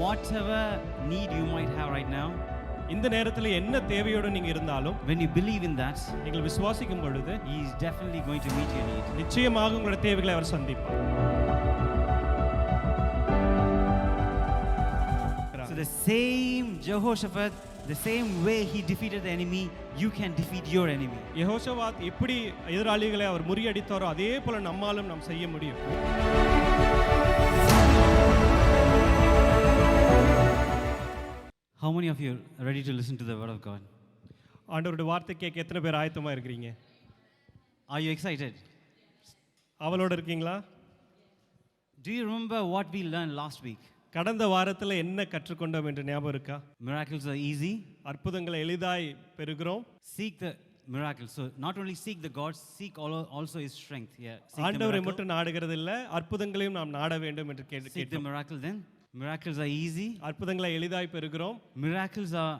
whatever need you might have right now, இந்த நேரத்தில் என்ன தேவையோடு நீங்க இருந்தாலும், when you believe in that, நீங்கள் விசுவாசிக்கும் பொழுது He is definitely going to meet your need. நிச்சயமாக உங்களுடைய தேவைகளை அவர் சந்திப்பார். So the same Jehoshaphat, the same way he defeated the enemy, you can defeat your enemy. யெகோஷாவாத் எப்படி எதிராளிகளை அவர் முறியடித்தாரோ அதே போல நம்மாலும் நாம் செய்ய முடியும். How many of you are ready to listen to the word of God? ஆண்டவருடைய வார்த்தை கேட்க எத்தனை பேர் ஆயத்தமா இருக்கிறீங்க? Are you excited? அவளோட இருக்கீங்களா? Do you remember what we learned last week? கடந்த வாரத்தில் என்ன கற்றுக்கொண்டோம் என்று ஞாபகம் இருக்கா? Miracles are easy. அற்புதங்களை எளிதாய் பெறுகிறோம். Seek the miracles. So not only seek the God, seek also His strength. Yeah. ஆண்டவரை மட்டும் நாடுகிறது இல்ல, அற்புதங்களையும் நாம் நாட வேண்டும் என்று Seek the கேட்டோம். miracle then. Miracles are easy. அற்புதங்களை எளிதாய் பெறுகிறோம். Miracles are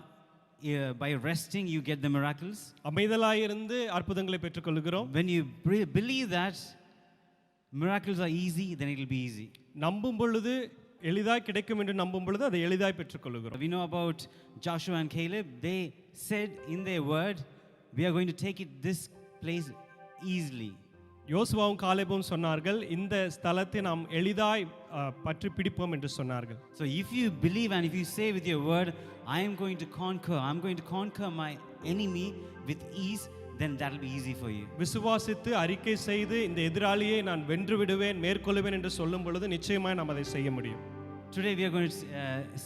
by resting you get the miracles. அமைதலாய் இருந்து அற்புதங்களை பெற்றுக்கொள்கிறோம். When you believe that miracles are easy, then it will be easy. நம்பும் பொழுது எளிதாய் கிடைக்கும் என்று நம்பும் பொழுது அதை எளிதாய் பெற்றுக்கொள்கிறோம். We know about Joshua and Caleb. They said in their word, we are going to take it this place easily. யோசுவாவும் காலேபும் சொன்னார்கள், இந்த ஸ்தலத்தை நாம் எளிதாய் பற்றி பிடிப்போம் என்று சொன்னார்கள். So if you believe and if you say with your word, I am going to conquer my enemy with ease, then that will be easy for you. விசுவாசித்து அறிக்கை செய்து இந்த எதிராளியை நான் வென்று விடுவேன், மேற்கொள்வேன் என்று சொல்லும் பொழுது நிச்சயமாய் நாம் அதை செய்ய முடியும். Today we are going to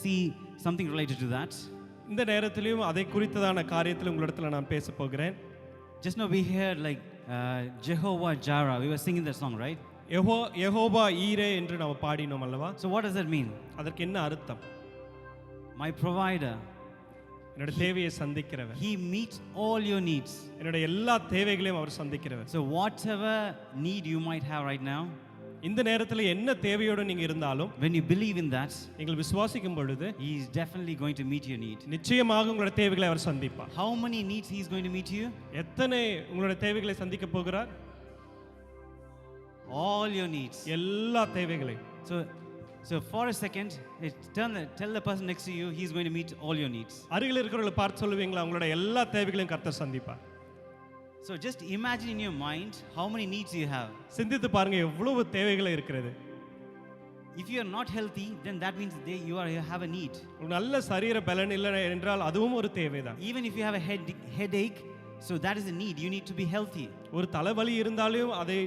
see something related to that. இந்த நேரத்திலும் அதை குறித்ததான காரியத்தில் உங்களிடத்தில் நான் பேச போகிறேன். Just now we heard like Jehovah Jireh. We were singing that song, right? Jehovah ஈரே என்று நாம் பாடினோம் அல்லவா? So what does that mean? அதற்கு என்ன அர்த்தம்? My provider. என்னோட தேவையை சந்திக்கிறவர். He meets all your needs. என்னோட எல்லா தேவைகளையும் அவர் சந்திக்கிறவர். So whatever need you might have right now, இந்த நேரத்தில் என்ன தேவையோடு நீங்க இருந்தாலும், when you believe in that, நீங்கள் விசுவாசிக்கும் பொழுது He is definitely going to meet your need. நிச்சயமாக உங்களுடைய தேவைகளை அவர் சந்திப்பார். How many needs He is going to meet you? எத்தனை உங்களுடைய தேவைகளை சந்திக்க போகிறார்? All your needs. எல்லா தேவைகளையும். So for a second, tell the person next to you, He is going to meet all your needs. அருகில் இருக்கிறவங்களை பார்த்து சொல்லுவீங்களா, உங்களுடைய எல்லா தேவைகளையும் கர்த்தர் சந்திப்பார். So just imagine in your mind how many needs you have. சிந்தித்து பாருங்க எவ்வளவு தேவைகள் இருக்கிறது. If you are not healthy, then that means you have a need. ஒரு நல்ல சரீர பலன் இல்லை என்றால் அதுவும் ஒரு தேவைதான். Even if you have a headache, so that is a need. You need to be healthy. ஒரு தலைவலி இருந்தாலும் அதை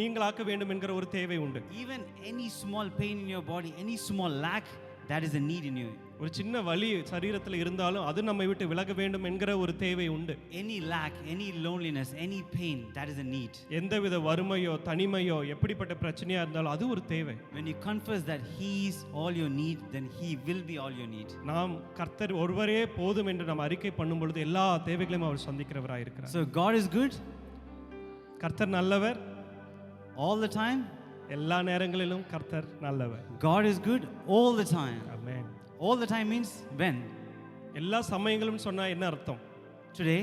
நீங்களாக்க வேண்டும் என்கிற ஒரு தேவை உண்டு. Even any small pain in your body, any small lack, that is a need in you. ஒரு சின்ன வலி சரீரத்தில் இருந்தாலும் அது நம்மை விட்டு விலக வேண்டும் என்கிற ஒரு தேவை உண்டு. Any lack, any loneliness, any pain, that is a need. எந்தவித வறுமையோ தனிமையோ எப்படிப்பட்ட பிரச்சனையா இருந்தாலும் அது ஒரு தேவை. When you confess that He is all your need, then He will be all your need. நாம் கர்த்தர் ஒருவரே போதும் என்று நாம் அறிக்கை பண்ணும் பொழுது எல்லா தேவைகளையும் அவர் சந்திக்கிறவராய் இருக்கிறார். So God is good. கர்த்தர் நல்லவர். All the time. எல்லா நேரங்களிலும் கர்த்தர் நல்லவர். God is good all the time. Amen. All the time means when? எல்லா சமயங்களும் சொன்னா என்ன அர்த்தம்? Today,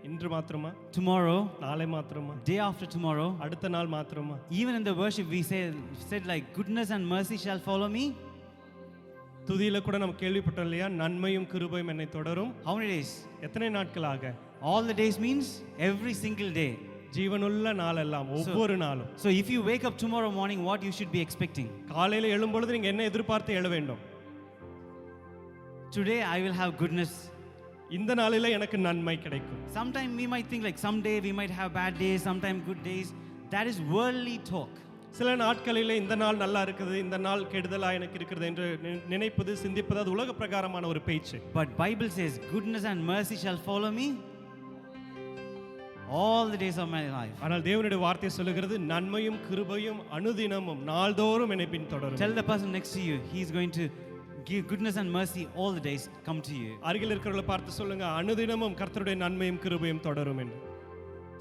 இன்று மாத்திரமா? tomorrow, நாளை மாத்திரமா? day after tomorrow, அடுத்த நாள் மாத்திரமா? even in the worship we said like goodness and mercy shall follow me. துதியில கூட நம்ம கேள்விப்பட்டோம் இல்லையா, நன்மையும் கிருபையும் என்னை தொடரும். How many days? எத்தனை நாட்களாக? All the days means every single day. ஜீவனுள்ள நாளெல்லாம், ஒவ்வொரு நாளும். So if you wake up tomorrow morning, what you should be expecting? காலையில எழும் பொழுது நீங்க என்ன எதிர்பார்த்து எழ வேண்டும்? Today I will have goodness. இந்த நாளில எனக்கு நன்மை கிடைக்கும். Sometime we might think like someday we might have bad days, sometime good days. That is worldly talk. சில நாட்களிலே இந்த நாள் நல்லா இருக்குது, இந்த நாள் கெடுதலா எனக்கு இருக்கிறது என்று நினைப்பது, சிந்திப்பது அது உலக பிரகாரமான ஒரு பேச்சு. But Bible says goodness and mercy shall follow me all the days of my life. ஆனால் தேவனுடைய வார்த்தை சொல்லுகிறது, நன்மையும் கிருபையும் அனுதினமும் நாள்தோறும் என்னை பின்தொடரும். Tell the person next to you, he is going to give goodness and mercy all the days come to you. அருகில் இருக்கிறவங்களை பார்த்து சொல்லுங்க, அனுதினமும் கர்த்தருடைய நன்மையும் கிருபையும் தொடரும் என்று.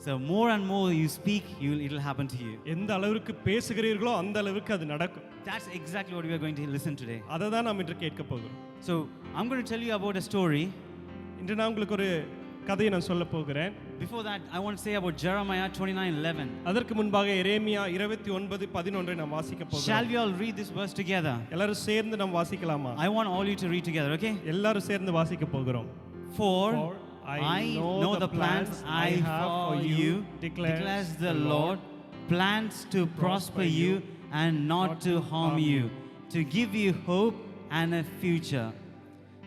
So more and more you speak, it will happen to you. எந்த அளவுக்கு பேசுகிறீர்களோ அந்த அளவுக்கு அது நடக்கும். That's exactly what we are going to listen today. அதை தான் நாம் இன்று கேட்க போகிறோம். So I'm going to tell you about a story. இன்று நான் உங்களுக்கு ஒரு கதையை நான் சொல்ல போகிறேன். Before that, I want to say about Jeremiah 29:11. அதற்கு முன்பாக எரேமியா 29:11 நாம் வாசிக்க Shall போகிறோம். we all read this verse together? எல்லாரும் சேர்ந்து நாம் வாசிக்கலாமா? I want all you to read together, okay? எல்லாரும் சேர்ந்து வாசிக்க போகிறோம். For I know the plans I have for you, declares the Lord, plans to prosper you and not to harm you, to give you hope and a future.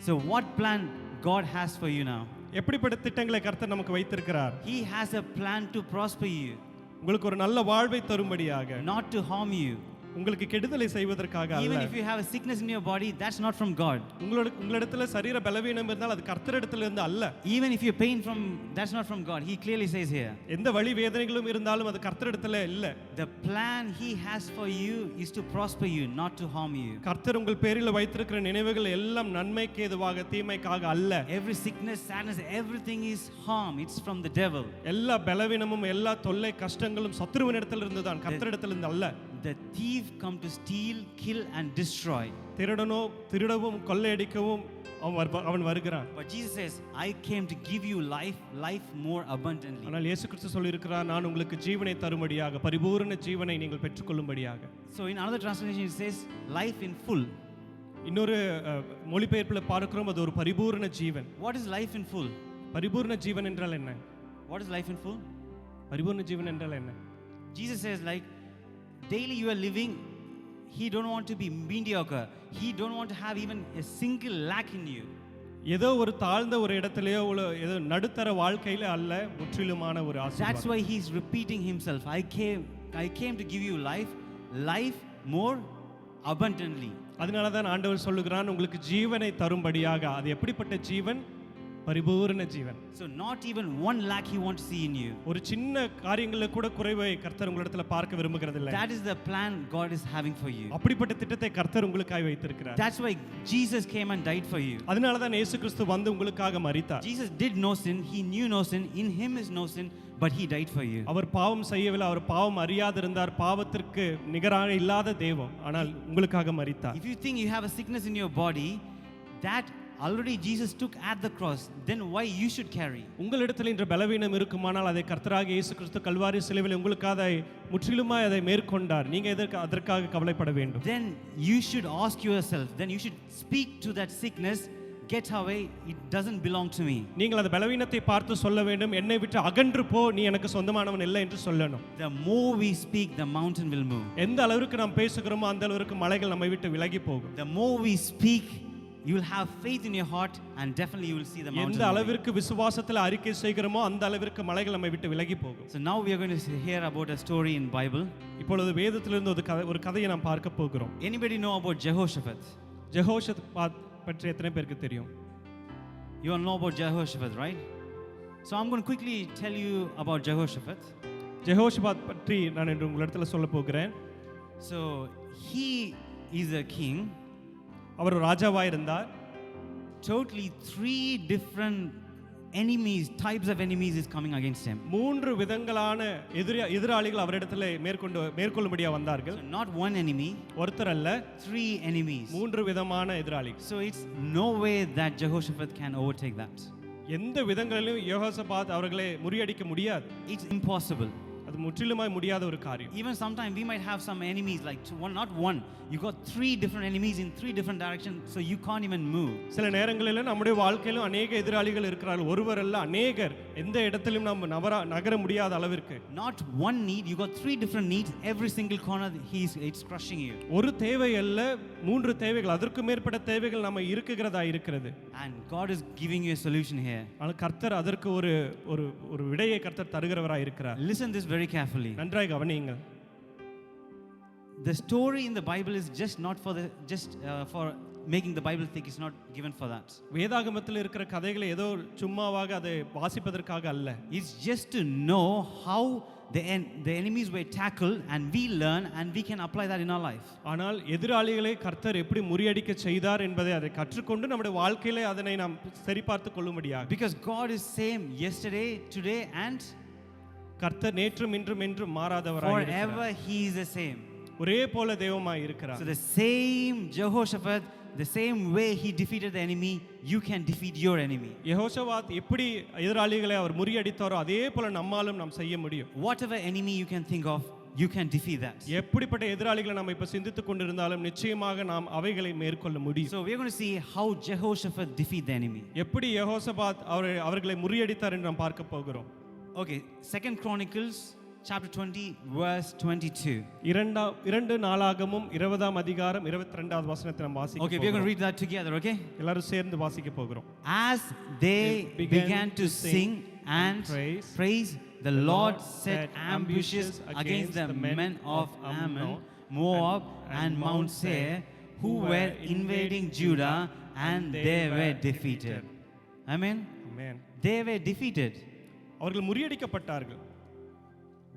So what plan God has for you now? எப்படிப்பட்ட திட்டங்களை கர்த்தர் நமக்கு வைத்திருக்கிறார்? He has a plan to prosper you, உங்களுக்கு ஒரு நல்ல வாழ்வை தரும்படியாக, not to harm you. உங்களுக்கு கெடுதலை செய்வதற்காக அல்ல. Even if you have a sickness in your body, that's not from God. உங்களிடத்துல சரீர பலவீனம் இருந்தால் அது கர்த்தரிடத்துல இருந்து அல்ல. Even if you pain from, that's not from God. He clearly says here. எந்த வலி வேதனைகளும் இருந்தாலும் அது கர்த்தரிடத்துல இல்ல. The plan He has for you is to prosper you, not to harm you. கர்த்தர் உங்கள் பேரில் வைத்திருக்கிற நினைவுகள் எல்லாம் நன்மைக்கு ஏதுவாக தீமைக்காக அல்ல. Every sickness, sadness, everything is harm. It's from the devil. எல்லா பலவீனமும் எல்லா தொல்லை கஷ்டங்களும் சத்துருவினிடத்தில் இருந்து தான், கர்த்தரிடத்தில் இருந்து அல்ல. The thief come to steal, kill and destroy. திருடனோ திருடவும் கொள்ளையடிக்கவும் அவன் வருகிறான். But Jesus says, I came to give you life, life more abundantly. ஆனால் இயேசு கிறிஸ்து சொல்லியிருக்கிறார், நான் உங்களுக்கு ஜீவனை தரும்படியாக, பரிபூரண ஜீவனை நீங்கள் பெற்றுக்கொள்ளும்படியாக. So in another translation it says life in full. இன்னொரு மொழிபெயர்ப்புல பார்க்கிறோம், அது ஒரு பரிபூரண ஜீவன். What is life in full? பரிபூரண ஜீவன் என்றால் என்ன? What is life in full? பரிபூரண ஜீவன் என்றால் என்ன? Jesus says, like, daily you are living, He don't want to be mediocre. He don't want to have even a single lack in you. ஏதோ ஒரு தாழ்ந்த ஒரு இடத்திலேயோ ஏதோ நடுத்தர வாழ்க்கையில அல்ல, முற்றிலுமான ஒரு ஆசீர்வாதம். That's why He's repeating Himself. I came to give you life, life more abundantly. அதனால தான் ஆண்டவர் சொல்லுகிறான், உங்களுக்கு ஜீவனை தரும்படியாக. அது எப்படிப்பட்ட ஜீவன்? பரிபூரண ஜீவன். So not even one lack He wants to see in you. ஒரு சின்ன காரியங்களில் கூட குறைவை கர்த்தர் உங்களிடத்துல பார்க்க விரும்புகிறது இல்லை. That is the plan God is having for you. அப்படிப்பட்ட திட்டத்தை கர்த்தர் உங்களுக்காக வைத்திருக்கிறார். That's why Jesus came and died for you. அதனால தான் இயேசு கிறிஸ்து வந்து உங்களுக்காக மரித்தார். Jesus did no sin. He knew no sin. In Him is no sin, but He died for you. அவர் பாவம் செய்யவில்லை, அவர் பாவம் அறியாதிருந்தார், பாவத்திற்கு நிகராக இல்லாத தெய்வம், ஆனால் உங்களுக்காக மரித்தார். If you think you have a sickness in your body, that already Jesus took at the cross, then why you should carry? உங்களிடத்தில் இன்று பலவீனம் இருக்குமானால் அதை கர்த்தராகிய இயேசு கிறிஸ்து கல்வாரி சிலுவையில் உங்களுக்காக முற்றிலுமாய் அதை மேற்கொண்டார். நீங்க அதற்காக கவலைப்பட வேண்டும். Then you should ask yourself, then you should speak to that sickness, get away, it doesn't belong to me. நீங்கள் அந்த பலவீனத்தை பார்த்து சொல்ல வேண்டும், என்னை விட்டு அகன்று போ, நீ எனக்கு சொந்தமானவன் இல்லை என்று சொல்லணும். The more we speak, the mountain will move. எந்த அளவுக்கு நாம் பேசுகிறோமோ அந்த அளவுக்கு மலைகள் நம்மை விட்டு விலகி போகும். The more we speak, you will have faith in your heart and definitely you will see the mountain. எந்த அளவிற்கு விசுவாசத்தில் அறிக்கை செய்கிறோமோ அந்த அளவிற்கு மலைகள் நம்மை விட்டு விலகி போகும். So now we are going to hear about a story in Bible. இப்பொழுது வேதத்திலிருந்து ஒரு கதையை நாம் பார்க்க போகிறோம். Anybody know about Jehoshaphat? ஜெகோஷாபாத் பற்றி எத்தனை பேருக்கு தெரியும்? You all know about Jehoshaphat, right? So I'm going to quickly tell you about Jehoshaphat. ஜெகோஷாபாத் பற்றி நான் இன்று உங்களிடத்தில் சொல்ல போகிறேன். So he is a king. அவர் ராஜாவாக இருந்தார். Totally 3 different enemies, types of enemies is coming against him. 3 விதங்களான எதிராளிகள் அவரிடத்தில் மேற்கொள்ளும்படியாக வந்தார்கள். So not one enemy, ஒருத்தர் அல்ல, 3 enemies. 3 விதமான எதிராளிகள். So it's no way that Jehoshaphat can overtake that. எந்த விதங்களிலும் யெகோஷாபாத் அவர்களை முறியடிக்க முடியாது. It's impossible. அது முற்றிலுமாய் முடியாத ஒரு காரியம். Even sometimes we might have some enemies, like not one, you got 3 different enemies in 3 different directions, so you can't even move. சில நேரங்களில் நம்முடைய வாழ்க்கையிலும் அநேக எதிராளிகள் இருக்கிறார்கள், ஒருவர் அல்ல அநேகர், எந்த இடத்திலும் நாம் நகர முடியாத அளவிற்கு. Not one need, you got 3 different needs, every single corner it's crushing you. ஒரு தேவை அல்ல, 3 தேவைகள், அதற்கு மேற்பட்ட தேவைகள் நம்ம இருக்கிறது. And God is giving you a solution here. ஆனால் கர்த்தர் அதற்கு ஒரு விடையை கர்த்தர் தருகிறவராய் இருக்கிறார். Listen this very carefully. நன்றாய் கவனியுங்கள். The story in the Bible is just not for making the Bible thick. It's not given for that. வேதாகமத்தில் இருக்கிற கதைகளை ஏதோ சும்மாவாக அதை வாசிப்பதற்காக அல்ல. It's just to know how the enemies were tackled and we learn and we can apply that in our life. ஆனால் எதிராளிகளை கர்த்தர் எப்படி முறியடிக்க செய்தார் என்பதை அதை கற்றுக்கொண்டு நம்முடைய வாழ்க்கையிலே அதனை நாம் சரிபார்த்து கொள்ளும்படியாக. Because God is same yesterday, today and கர்த்தர் நேற்றும் இன்றும் என்றும் மாறாதவராய் இருக்கிறார். forever He is the same. ஒரே போல தெய்வமாய் So இருக்கிறார். the same Jehoshaphat, the same way he defeated the enemy, you can defeat your enemy. யெகோஷாபாத் எப்படி எதிராளிகளை அவர் முறியடித்தாரோ அதே போல நம்மாலும் நாம் செய்ய முடியும். Whatever enemy you can think of, you can defeat that. எப்படிப்பட்ட எதிராளிகளை நாம் இப்ப சிந்தித்துக் கொண்டிருந்தாலும் நிச்சயமாக நாம் அவைகளை மேற்கொள்ள முடியும். So we are going to see how Jehoshaphat defeat the enemy. எப்படி யெகோஷாபாத் அவர்களை முறியடித்தார் என்று நாம் பார்க்க போகிறோம். Okay, 2 Chronicles chapter 20 verse 22. இரண்டு நாளாகமும் 20ஆம் அதிகாரம் 22வது வசனத்தை நாம் வாசிக்க Okay, we are going to read that together, okay? எல்லாரும் சேர்ந்து வாசிக்க போகிறோம். As they began to sing and praise, the Lord set ambushes against the men of Ammon, Moab and Mount Seir, who were invading Judah, and they were defeated. Amen. Amen. They were defeated. அவர்கள் முறியடிக்கப்பட்டார்கள்.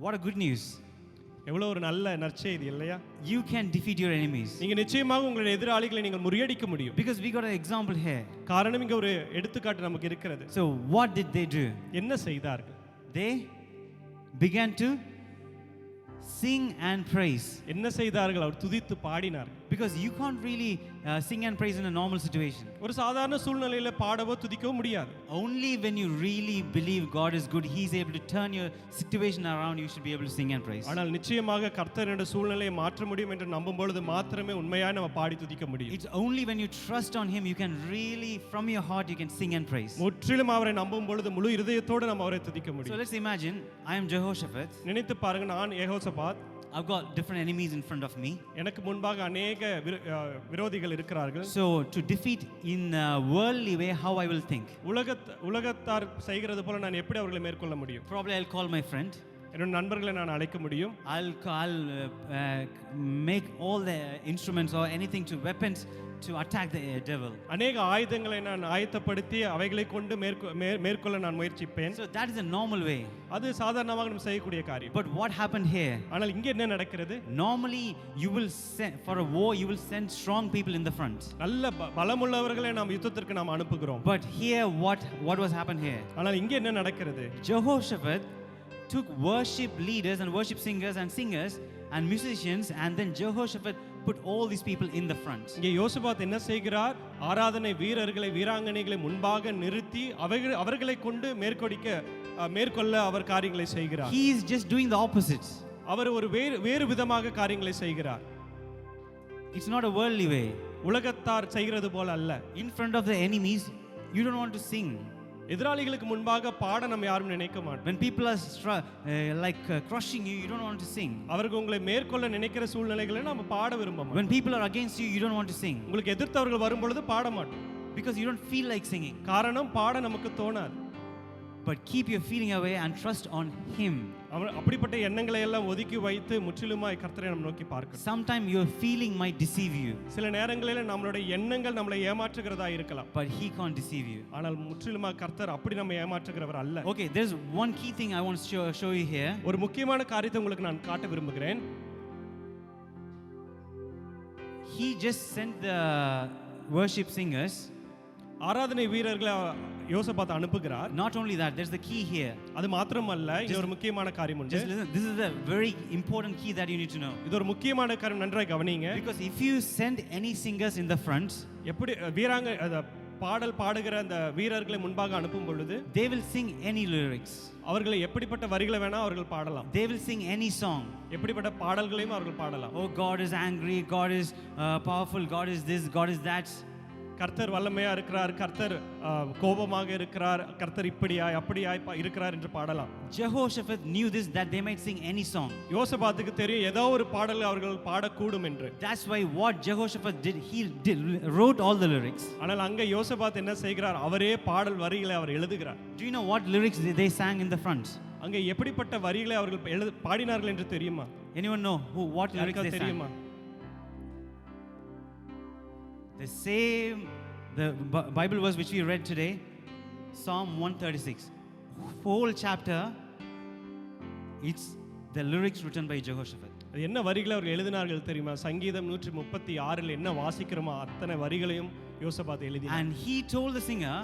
What a good news. எவ்வளவு ஒரு நல்ல நற்செய்தி இல்லையா? You can defeat your enemies. நீங்க நிச்சயமாக உங்களுடைய எதிராளிகளை நீங்கள் முறியடிக்க முடியும். Because we got an example here. காரணம் இங்க ஒரு எடுத்துக்காட்டு நமக்கு இருக்கிறது. So what did they do? என்ன செய்தார்கள்? They began to sing and praise. என்ன செய்தார்கள்? அவர் துதித்து பாடினார்கள். Because you can't really sing and praise in a normal situation. ஒரு சாதாரண சூழ்நிலையில பாடவோ துதிக்கவோ முடியாது. Only when you really believe God is good, He is able to turn your situation around, you should be able to sing and praise. ஆனால் நிச்சயமாக கர்த்தருடைய சூழ்நிலையை மாற்ற முடியும் என்று நம்பும் பொழுது மாத்திரமே உண்மையாக நம்ம பாடி துதிக்க முடியும். It's only when you trust on Him, you can really, from your heart, you can sing and praise. முற்றிலும் அவரை நம்பும் பொழுது முழு இதயத்தோடு நம்ம அவரை துதிக்க So முடியும். let's imagine, I am Jehoshaphat. நினைத்து பாருங்க, நான் யெகோஷாபாத். I've got different enemies in front of me. எனக்கு முன்பாக அநேக விரோதிகள் இருக்கிறார்கள். So to defeat in a worldly way, how I will think? உலகத்தார் செய்கிறது போல நான் எப்படி அவர்களை மேற்கொள்ள முடியும்? Probably I'll call my friend. என்னோட நண்பர்களை நான் அழைக்க முடியும். I'll make all the instruments or anything to weapons to attack the devil. அநேக ஆயுதங்களை நான் ஆயத்தப்படுத்தி அவைகளை கொண்டு மேற்கொள்ள நான் முயற்சிப்பேன். So that is a normal way. அது சாதாரணமாக நம்ம செய்யக்கூடிய காரியம். But what happened here? ஆனால் இங்க என்ன நடக்கிறது? Normally you will send for a war, you will send strong people in the front. நல்ல பலமுள்ளவர்களை நாம் யுத்தத்திற்கு நாம் அனுப்புகிறோம். But here what was happened here? ஆனால் இங்க என்ன நடக்கிறது? Jehoshaphat took worship leaders and worship singers and singers and musicians, and then Jehoshaphat put all these people in the front. இங்கே யோசபாத் என்ன செய்கிறார்? ஆராதனை வீரர்களை வீராங்கனைகளை முன்பாக நிறுத்தி அவர்களை கொண்டு மேற்கொள்ள அவர் காரியங்களை செய்கிறார். He is just doing the opposite. அவர் ஒரு வேறு விதமாக காரியங்களை செய்கிறார். It's not a worldly way. உலகத்தார் செய்கிறது போல அல்ல. In front of the enemies, you don't want to sing. எதிராளிகளுக்கு முன்பாக பாட நம்ம யாரும் நினைக்க மாட்டோம். When people are crushing you, you don't want to sing. அவர்கள் உங்களை மேற்கொள்ள நினைக்கிற சூழ்நிலைகளை நம்ம பாட விரும்ப மாட்டோம். When people are against you, you don't want to sing. உங்களுக்கு எதிர்த்தவர்கள் வரும் பொழுது பாட மாட்டோம். Because you don't feel like singing. காரணம் பாட நமக்கு தோணாது. But keep your feeling away and trust on Him. அப்படிப்பட்ட எண்ணங்களை எல்லாம் ஒதுக்கி வைத்து முற்றிலுமாய் கர்த்தரை நாம் நோக்கி பார்க்கணும். Sometimes your feeling might deceive you. சில நேரங்களில் நம்மளுடைய எண்ணங்கள் நம்மளை ஏமாற்றுகிறதா இருக்கலாம். But He can't deceive you. ஆனால் முற்றிலுமாக கர்த்தர் அப்படி நம்ம ஏமாற்றுகிறவர் அல்ல. Okay, there's one key thing I want to show you here. ஒரு முக்கியமான காரியத்தை உங்களுக்கு நான் காட்ட விரும்புகிறேன். He just sent the worship singers. ஆராதனை வீரர்களை யோசபாத் அனுப்புகிறார். Not only that, there's the key here. அது மாத்திரமல்ல, இது ஒரு முக்கியமான காரியம் உண்டு. Just listen, this is a very important key that you need to know. இது ஒரு முக்கியமான காரியம், நன்றாக கவனிங்க. Because if you send any singers in the front, எப்படி பாடல் பாடுகிற அந்த வீரர்களை முன்பாக அனுப்பும் பொழுது they will sing any lyrics. அவர்களை எப்படிப்பட்ட வரிகளை வேணா அவர்கள் பாடலாம். They will sing any song. எப்படிப்பட்ட பாடல்களையும் அவர்கள் பாடலாம். Oh, God is angry, God is powerful, God is this, God is that. கர்த்தர் வல்லமையா இருக்கிறார், கர்த்தர் கோபமாக இருக்கிறார், கர்த்தர் இப்படியாய் அப்படியாய் இருக்கிறார் என்று பாடலாம். Jehoshaphat knew this, that they might sing any song. யோசபாத்துக்கு தெரியும் ஏதோ ஒரு பாடல் அவர்கள் பாடக்கூடும் என்று. That's why what Jehoshaphat did, he wrote all the lyrics. ஆனால் அங்க யோசபாத் என்ன செய்கிறார்? அவரே பாடல் வரிகளை அவர் எழுதுகிறார். Do you know what lyrics they sang in the front? அங்க எப்படிப்பட்ட வரிகளை அவர்கள் பாடினார்கள் என்று தெரியுமா? Anyone know what lyrics they sang? The Bible verse which we read today, Psalm 136, whole chapter, it's the lyrics written by Jehoshaphat. அது என்ன வரிகளை அவர்கள் எழுதினார்கள் தெரியுமா? சங்கீதம் 136 என்ன வாசிக்கிறோமோ அத்தனை வரிகளையும் யோசபாத் எழுதினார். And he told the singer,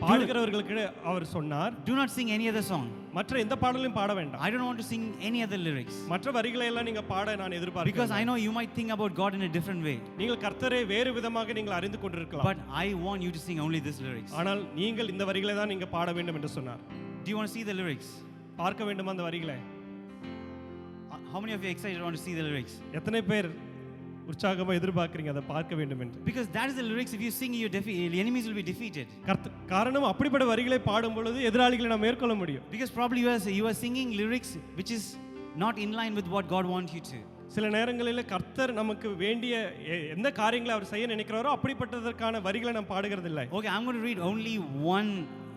பாடுகிறவர்களுக்கு அவர் சொன்னார், do not sing any other song. மற்ற எந்த பாடலையும் பாட வேண்டாம். I don't want to sing any other lyrics. மற்ற வரிகளை எல்லாம் நீங்க பாட நான் எதிர்பார்க்கிறேன். Because I know you might think about God in a different way. நீங்கள் கர்த்தரை வேறு விதமாக நீங்கள் அறிந்து கொண்டிருக்கலாம். But I want you to sing only this lyrics. ஆனால் நீங்கள் இந்த வரிகளை தான் நீங்க பாட வேண்டும் என்று சொன்னார். Do you want to see the lyrics? பார்க்க வேண்டுமா அந்த வரிகளை? How many of you excited want to see the lyrics? எத்தனை பேர் உற்சாகமா எதிர்பார்க்கறீங்க அதை பார்க்க வேண்டும் என்று? Because that is the lyrics. If you sing, your enemies will be defeated. காரணம் அப்படிப்பட்ட வரிகளை பாடும் பொழுது எதிராளிகளை நாம் மேற்கொள்ள முடியும். Because probably you are singing lyrics which is not in line with what God wants you to. சில நேரங்களில் கர்த்தர் நமக்கு வேண்டிய எந்த காரியங்களை அவர் செய்ய நினைக்கிறாரோ அப்படிப்பட்டதற்கான வரிகளை நாம் பாடுகிறது இல்லை. Okay, I'm going to read only one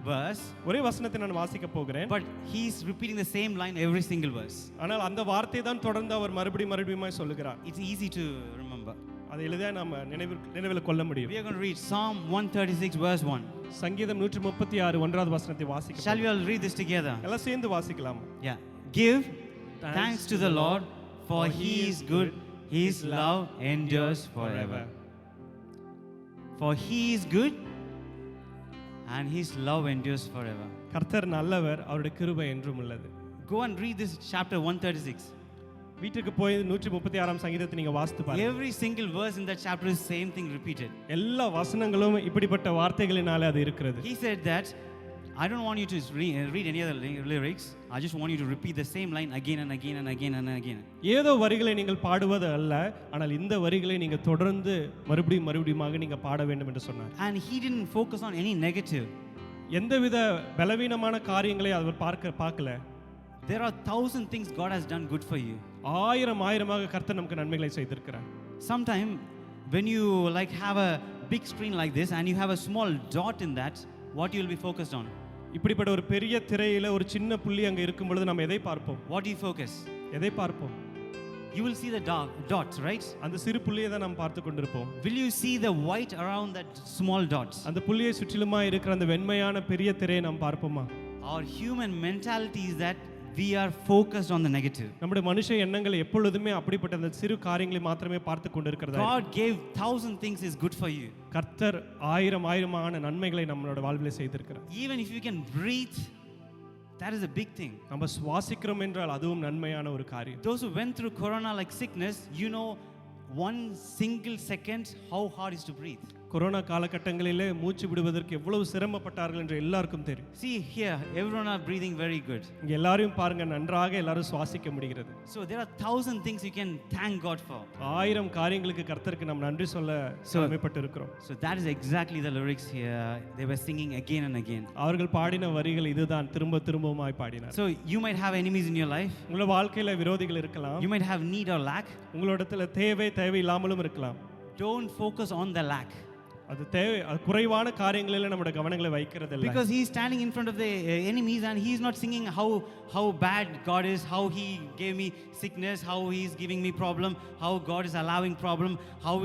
verse. ஒரே வசனத்தை நான் வாசிக்க போகிறேன். But he is repeating the same line every single verse. ஆனால் அந்த வார்த்தை தான் தொடர்ந்து அவர் மறுபடியும் சொல்லுகிறார். It's easy to remember. அதை எளிதாக நாம நினைவில் கொள்ள முடியும். We are going to read Psalm 136 verse 1. சங்கீதம் 136 ஒன்றாவது வசனத்தை வாசிக்கலாம். Shall we all read this together? எல்லாம் சேர்ந்து வாசிக்கலாம். Yeah. Give thanks to the Lord, for he is good, his love endures forever. For he is good and his love endures forever. கர்த்தர் நல்லவர், அவருடைய கிருபை என்றும் உள்ளது. Go and read this chapter 136. வீட்டுக்கு போய் 136ஆம் சங்கீதத்தை நீங்க வாசித்து பாருங்க. Every single verse in that chapter is same thing repeated. எல்லா வசனங்களும் இப்படிப்பட்ட வார்த்தைகளினாலே அது இருக்கிறது. He said that I don't want you to read any other lyrics. I just want you to repeat the same line again and again and again and again. ஏதோ வரிகளை நீங்கள் பாடுவது அல்ல, ஆனால் இந்த வரிகளை நீங்க தொடர்ந்து மறுபடியுமாக நீங்க பாட வேண்டும் என்று சொன்னார். And he didn't focus on any negative. எந்தவித பலவீனமான காரியங்களை அவர் பார்க்கல. There are 1,000 things God has done good for you. ஆயிரமாக கர்த்தர் நமக்கு நன்மைகளை செய்திருக்கிறார். Sometime when you like have a big screen like this and you have a small dot in that, what you will be focused on? இப்படிப்பட்ட ஒரு பெரிய திரையில ஒரு சின்ன புள்ளி அங்க இருக்கும் பொழுது நம்ம எதை பார்ப்போம்? What do you focus? எதை பார்ப்போம்? You will see the dots, right? அந்த சிறு புள்ளியை தான் நாம் பார்த்து கொண்டிருப்போம். Will you see the white around that small dots? அந்த புள்ளியை சுற்றிலுமா இருக்கிற அந்த வெண்மையான பெரிய திரையை நாம் பார்ப்போமா? Our human mentality is that we are focused on the negative. நம்முடைய மனுஷ எண்ணங்கள் எப்பொழுதுமே அப்படிப்பட்ட அந்த சிறு காரியங்களை மாத்திரமே பார்த்து கொண்டிருக்கிறதா? God gave 1,000 things is good for you. கர்த்தர் ஆயிரமான நன்மைகளை நம்மளோட வாழ்விலே செய்திருக்கிறார். Even if you can breathe, that is a big thing. நம்ம சுவாசிக்கிறோம் என்றால் அதுவும் நன்மையான ஒரு காரியம். Those who went through corona like sickness, you know one single second how hard is to breathe. Corona காலகட்டங்களிலே மூச்சு விடுவதற்கு எவ்வளவு சிரமப்பட்டார்கள் என்று எல்லாருக்கும் தெரியும். See here, everyone are breathing very good. இங்க எல்லாரையும் பாருங்க, நன்றாக எல்லாரும் சுவாசிக்க முடிகிறது. So there are 1,000 things you can thank God for. 1000 காரியங்களுக்கு கர்த்தருக்கு நாம் நன்றி சொல்ல கடமைப்பட்டு இருக்கிறோம். So that is exactly the lyrics here. They were singing again and again. அவர்கள் பாடின வரிகள் இதுதான், திரும்பவுமாய் பாடினார். So you might have enemies in your life. உங்க வாழ்க்கையில விரோதிகள் இருக்கலாம். You might have need or lack. உங்களிடத்துல தேவை இல்லாமலும் இருக்கலாம். Don't focus on the lack. அது குறைவான காரியங்களில நம்முடைய கவனங்களை வைக்கிறது இல்ல. Because he is standing in front of the enemies and he is not singing how bad God is, how he gave me sickness, how he is giving me problem, how God is allowing problem, how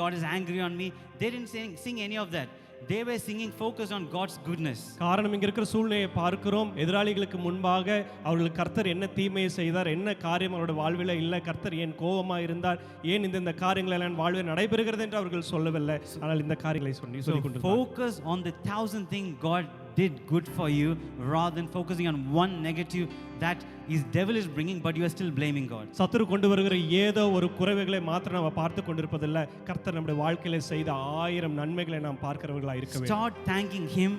God is angry on me. They didn't sing any of that. They were singing focused on God's goodness. காரணம் இங்க இருக்கிற சூழ்நிலையை பார்க்கிறோம். எதிராளிகளுக்கு முன்பாக அவர்களுக்கு கர்த்தர் என்ன தீமையை செய்தார், என்ன காரியம் அவருடைய வாழ்வில் இல்லை, கர்த்தர் ஏன் கோபமா இருந்தார், ஏன் இந்த காரியங்கள் எல்லாம் வாழ்வில் நடைபெறுகிறது என்று அவர்கள் சொல்லவில்லை. ஆனால் இந்த காரியங்களை சொல்லிக் கொண்டிருந்தார். Focus on the 1,000 things God did good for you rather than focusing on one negative that is devil is bringing, but you are still blaming God. சத்துரு கொண்டு வருகிற ஏதோ ஒரு குறைவுகளை மாத்திரம் நம்ம பார்த்து கொண்டிருப்பதில்லை. கர்த்தர் நம்முடைய வாழ்க்கையில செய்த 1000 நன்மைகளை நாம் பார்க்கிறவர்களாக இருக்க வேண்டும். Start thanking him,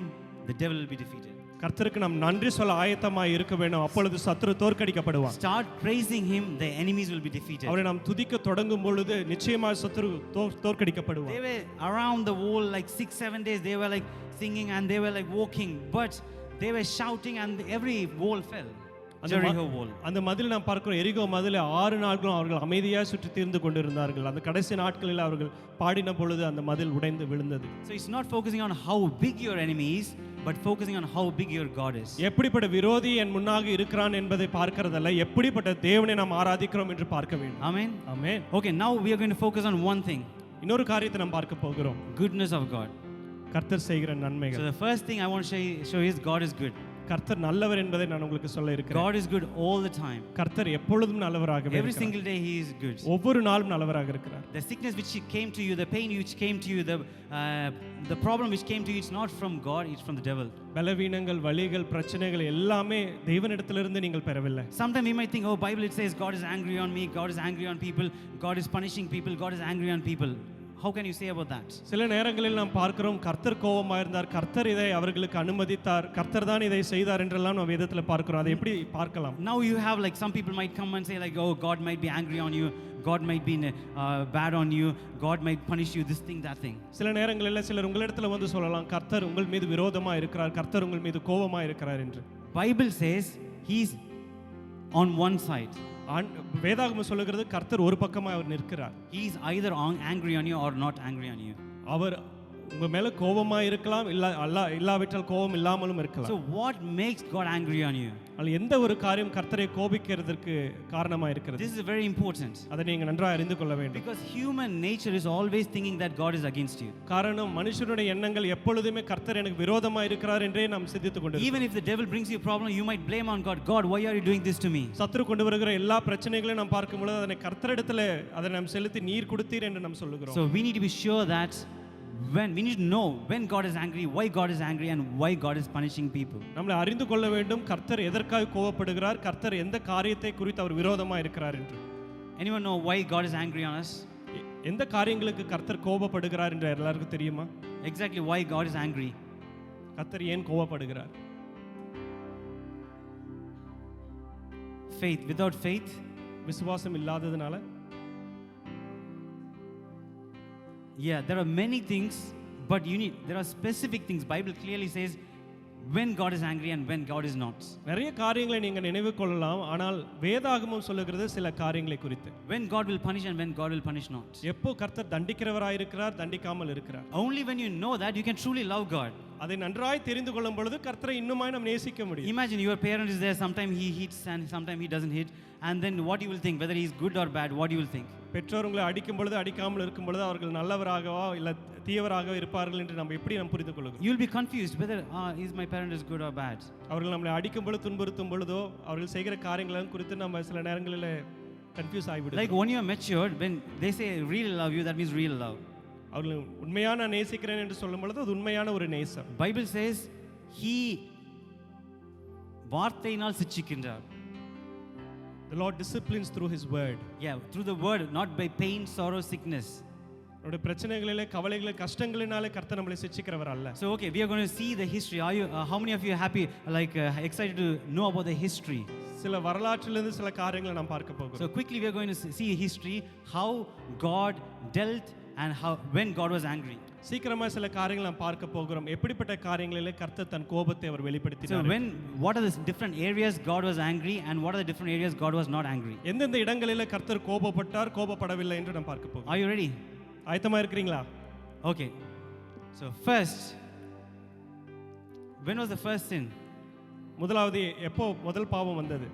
the devil will be defeated. கர்த்தருக்கு நாம் நன்றி சொல்ல ஆயத்தமாய் இருக்க வேண்டும். அப்பொழுது சத்துரு தோற்கடிக்கப்படுவான். Start praising him, the enemies will be defeated. அவரை நாம் துதிக்க தொடங்கும் பொழுது நிச்சயமாக சத்துரு தோற்கடிக்கப்படுவான். They were around the wall like 6-7 days. They were like singing and they were like walking, but they were shouting and every wall fell. Jericho wall. அந்த மதில் நாம் பார்க்கிறோம். எரிகோ மதிலை 6 நாட்களும் அவர்கள் அமைதியாக சுற்றி தீர்ந்து கொண்டிருந்தார்கள். அந்த கடைசி நாட்களில் அவர்கள் பாடின பொழுது அந்த மதில் உடைந்து விழுந்தது. So it's not focusing on how big your enemy is, but focusing on how big your God is. எப்படிப்பட்ட விரோதி என் முன்னாக இருக்கிறான் என்பதை பார்க்கிறதல்ல, எப்படிப்பட்ட தேவனை நாம் ஆராதிக்கிறோம் என்று பார்க்க வேண்டும். Amen. Amen. Okay, now we are going to focus on one thing. இன்னொரு காரியத்தை நாம் பார்க்க போகிறோம். Goodness of God. கர்த்தர் செய்கிற நன்மைகள். So the first thing I want to show you is God is good. கர்த்தர் நல்லவர் என்பதை நான் உங்களுக்கு சொல்ல இருக்கிறேன். God is good all the time. கர்த்தர் எப்பொழுதும் நல்லவராகவே Every இருக்கிறார். single day He is good. ஒவ்வொரு நாளும் நல்லவராக இருக்கிறார். The sickness which came to you, the pain which came to you, the problem which came to you, it's not from God, it's from the devil. பலவீனங்கள், வலிகள், பிரச்சனைகள் எல்லாமே தேவனிடத்திலிருந்து நீங்கள் பெறவில்லை. Sometimes we might think, oh, Bible it says God is angry on me, God is angry on people, God is punishing people, God is angry on people. How can you say about that? சில நேரங்களில் நாம் பார்க்கிறோம் கர்த்தர் கோபமாக இருந்தார், கர்த்தர் இதை அவர்களுக்கு அனுமதித்தார், கர்த்தர் தான் இதை செய்தார் என்றெல்லாம் நாம் வேதத்தில் பார்க்கிறோம். அதை எப்படி பார்க்கலாம்? Now you have like some people might come and say like, oh, God might be angry on you, God might be bad on you, God might punish you, this thing, that thing. சில நேரங்களில் சிலர் உங்களிடத்தில் வந்து சொல்லலாம் கர்த்தர் உங்கள் மீது விரோதமாக இருக்கிறார், கர்த்தர் உங்கள் மீது கோபமாக இருக்கிறார் என்று. Bible says He's on one side. வேதாகமம் சொல்லுகிறது கர்த்தர் ஒரு பக்கமாக அவர் நிற்கிறார். He is either angry on you or not angry on you. அவர் உங்க மேல கோபமா இருக்கலாம், இல்லாவிட்டால் கோபம் இல்லாமலும் இருக்கலாம். So what makes God angry on you? அல்ல எந்த ஒரு காரியம் கர்த்தரை கோபிக்கிறதுக்கு காரணமா இருக்கிறது? This is very important. அதை நீங்க நன்றாக அறிந்து கொள்ள வேண்டும். Because human nature is always thinking that God is against you. காரணம் மனுஷனுடைய எண்ணங்கள் எப்பொழுதுமே கர்த்தர் எனக்கு விரோதமா இருக்கிறார் என்றே நாம் சிந்தித்துக் கொண்டிருக்கிறோம். Even if the devil brings you a problem, you might blame on God. God, why are you doing this to me? சத்துரு கொண்டு வருகிற எல்லா பிரச்சனைகளையும் நாம் பார்க்கும் பொழுது அதனை கர்த்தரிடத்தில் அதை நாம் செலுத்தி நீர் கொடுத்தீர் என்று நாம் சொல்லுகிறோம். So we need to be sure that when we need to know when God is angry, why God is angry and why God is punishing people. நம்மளை அறிந்து கொள்ள வேண்டும் கர்த்தர் எதற்காக கோபப்படுகிறார், கர்த்தர் எந்த காரியத்தை குறித்து அவர் விரோதமா இருக்கிறார் என்று. Anyone know why God is angry on us? எந்த காரியங்களுக்கு கர்த்தர் கோபப்படுகிறார் என்று எல்லாருக்கும் தெரியுமா? Exactly why God is angry. கர்த்தர் ஏன் கோபப்படுகிறார்? Faith. Without faith, விசுவாசம் இல்லாததுனால. Yeah, there are many things, but there are specific things. Bible clearly says when God is angry and when God is not. நிறைய காரியங்களை நீங்க நினைவு கொள்ளலாம், ஆனால் வேதாகமம் சொல்லுகிறது சில காரியங்களை குறித்து. When God will punish and when God will punish not. எப்போ கர்த்தர் தண்டிக்கிறவராய் இருக்கிறார், தண்டிக்காமல் இருக்கிறார். Only when you know that you can truly love God. அதை நன்றாய் தெரிந்து கொள்ளும் பொழுது கர்த்தரை இன்னுமாய் நாம் நேசிக்க முடியும். Imagine your parent is there, sometimes he hits and sometimes he doesn't hit, and then what you will think, whether he is good or bad, what you will think? பெற்றோர் உங்களை அடிக்கும் பொழுது அடிக்காமல் இருக்கும் பொழுது அவர்கள் நல்லவராகவா இல்ல தீயவராகவா இருப்பார்கள் என்று நம்ம எப்படி நாம் புரிந்து கொள்ளுகிறோம்? You will be confused whether is my parent is good or bad. அவர்கள் நம்மளை அடிக்கும் பொழுது துன்புறுத்தும் பொழுதோ அவர்கள் செய்கிற காரியங்கள் குறித்து நம்ம சில நேரங்களில் confuse ஆகிவிடுவோம். Like when you are matured, when they say really love you, that means real love. அவர்கள் உண்மையான நேசிக்கிறேன் என்று சொல்லும் பொழுது அது உண்மையான ஒரு நேசம். Bible says he வார்த்தையினால் சிட்சிக்கின்றார். The Lord disciplines through His word. Yeah, through the word, not by pain, sorrow, sickness. நம்முடைய பிரச்சனைகளிலே, கவலைகளிலே, கஷ்டங்களினாலே கர்த்தர் நம்மளை சிட்சிக்கிறவர் அல்ல. So okay, we are going to see the history. Are you how many of you are happy, like excited to know about the history? சில வரலாற்றிலிருந்து சில காரியங்களை நாம் பார்க்க போகிறோம். So quickly we are going to see history, how God dealt and how when God was angry. சீக்கிரமா சில காரியங்களை நாம் பார்க்க போகிறோம். எப்படிப்பட்ட காரியங்களிலே கர்த்தர் தன் கோபத்தை அவர் வெளிப்படுத்தினார். So what are the different areas God was angry and what are the different areas God was not angry? எந்தெந்த இடங்களிலே கர்த்தர் கோபப்பட்டார், கோபப்படவில்லை என்று நாம் பார்க்க போகிறோம். Are you ready? ஆயத்தமா இருக்கிறீங்களா? Okay. So first, when was the first sin? முதலாவது எப்போ முதல் பாவம் வந்தது?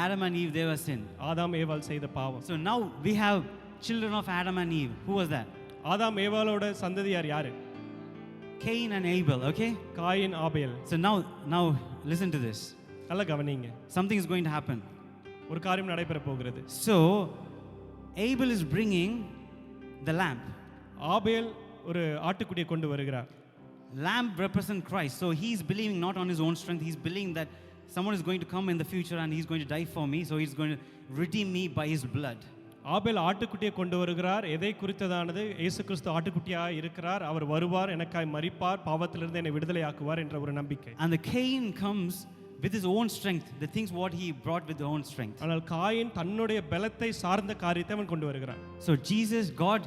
Adam and Eve, they were sin. ஆதாம் ஏவாள் செய்த பாவம். So now we have children of Adam and Eve. Who was that? ஆதாம் ஏவாளோட சந்ததியார் யாரு? Cain and Abel, okay? Coin Abel. So now listen to this. நல்லா கவனிங்க. Something is going to happen. ஒரு காரியம் நடைபெற போகிறது. So Abel is bringing the lamb. ஆபேல் ஒரு ஆட்டுக்குட்டியை கொண்டு வருகிறார். Lamb represents Christ. So he is believing not on his own strength. He is believing that someone is going to come in the future and he is going to die for me. So he is going to redeem me by his blood. ஆபேல் ஆட்டுக்குட்டியை கொண்டு வருகிறார். எதை குறித்ததானது? இயேசு கிறிஸ்து ஆட்டுக்குட்டியாக இருக்கிறார், அவர் வருவார், எனக்காய் மரிப்பார், பாவத்திலிருந்து என்னை விடுதலையாக்குவார் என்ற ஒரு நம்பிக்கை. And the Cain comes with his own strength, the things what he brought with his own strength. ஆனால் காயின் தன்னுடைய பலத்தை சார்ந்த காரியத்தை அவன் கொண்டு வருகிறான். So God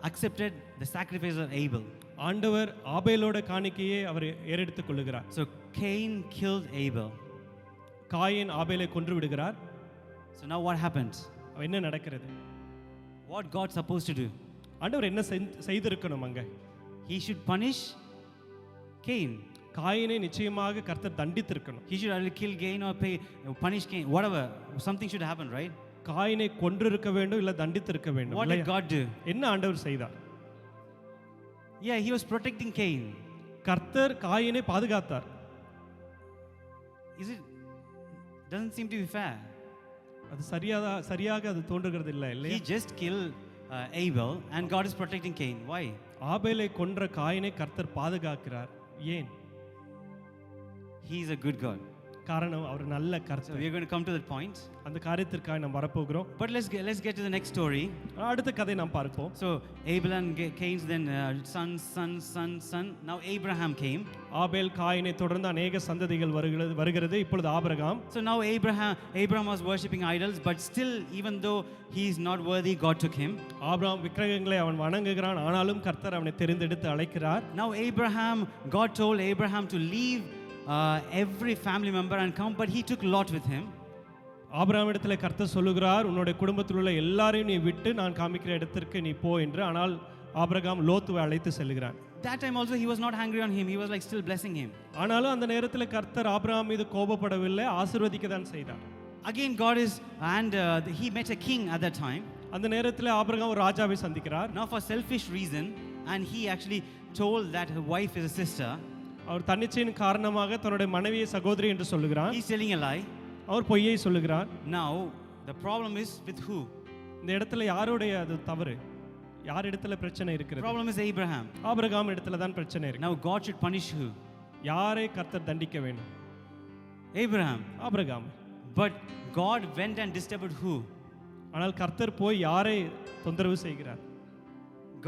accepted the sacrifice of Abel. ஆண்டவர் ஆபேலோட காணிக்கையை அவர் ஏறெடுத்துக் கொள்ளுகிறார். So Cain killed Abel. Cain ஆபேலை கொன்று விடுகிறார். So now what happens? என்ன நடக்கிறது? What God supposed to do? ஆண்டவர் என்ன செய்திருக்கணும் அங்க? He should punish Cain. காயினை நிச்சயமாக கர்த்தர் தண்டித்திருக்கணும். He should either kill Cain or punish Cain, whatever. Something should happen, right? காயினை கொன்றிருக்க வேண்டும் இல்ல தண்டித்திருக்க வேண்டும். What did God do? என்ன ஆண்டவர் செய்தார்? Yeah, he was protecting Cain. கர்த்தர் காயினை பாதுகாத்தார். doesn't seem to be fair. அது சரியாக அது தோன்றுகிறது இல்லை He இல்லையா? just killed Abel and God is protecting Cain. Why? ஆபேலை கொன்ற காயினை கர்த்தர் பாதுகாக்கிறார். ஏன்? He is a good God. காரணம் அவர் நல்ல So கர்த்தர். we are going to come to that point. அந்த காரியத்திற்காக நாம் வரப்போகிறோம். But let's get to the next story. அடுத்த கதை நாம் பார்ப்போம். So Abel and Cain's then son. Now Abraham came. ஆபேல் காயினை தொடர்ந்து அநேக சந்ததிகள் வருகிறது. இப்பொழுது Abraham. So now Abraham was worshipping idols, but still, even though he is not worthy, God took him. Abraham விக்கிரகங்களை அவன் வணங்குகிறான், ஆனாலும் கர்த்தர் அவனை தெரிந்தெடுத்து அழைக்கிறார். Now God told Abraham to leave every family member and come, but he took Lot with him. ஆபிரகாமிடத்தில் கர்த்தர் சொல்லுகிறார், உன்னுடைய குடும்பத்தில் உள்ள எல்லாரையும் நீ விட்டு நான் காமிக்கிற இடத்திற்கு நீ போ என்று. ஆனால் ஆபிரகாம் லோத்துவை அழைத்து செல்கிறான். That time also he was not angry on him. He was like still blessing him. ஆனாலும் அந்த நேரத்தில் கர்த்தர் ஆபிரகாம் மீது கோபப்படவில்லை, ஆசீர்வதிக்க தான் செய்தார். Again God is he met a king at that time. அந்த நேரத்தில் ஆபிரகாம் ஒரு ராஜாவை சந்திக்கிறார். Now for selfish reason, and he actually told that her wife is a sister. அவர் தன்னிச்சையின் காரணமாக தன்னுடைய மனைவியை சகோதரி என்று சொல்லுகிறார். He's telling a lie. அவர் பொய்யை சொல்லுகிறார். Now the problem is with who? இந்த இடத்துல யாருடைய அது தவறு? யார் இடத்துல பிரச்சனை The இருக்கிறது? problem is Abraham. ஆபிரகாம் இடத்துல தான் பிரச்சனை இருக்கு. Now God should punish who? யாரை கர்த்தர் தண்டிக்க வேண்டும்? Abraham. Abraham. But God went and disturbed who? ஆனால் கர்த்தர் போய் யாரை தொந்தரவு செய்கிறார்?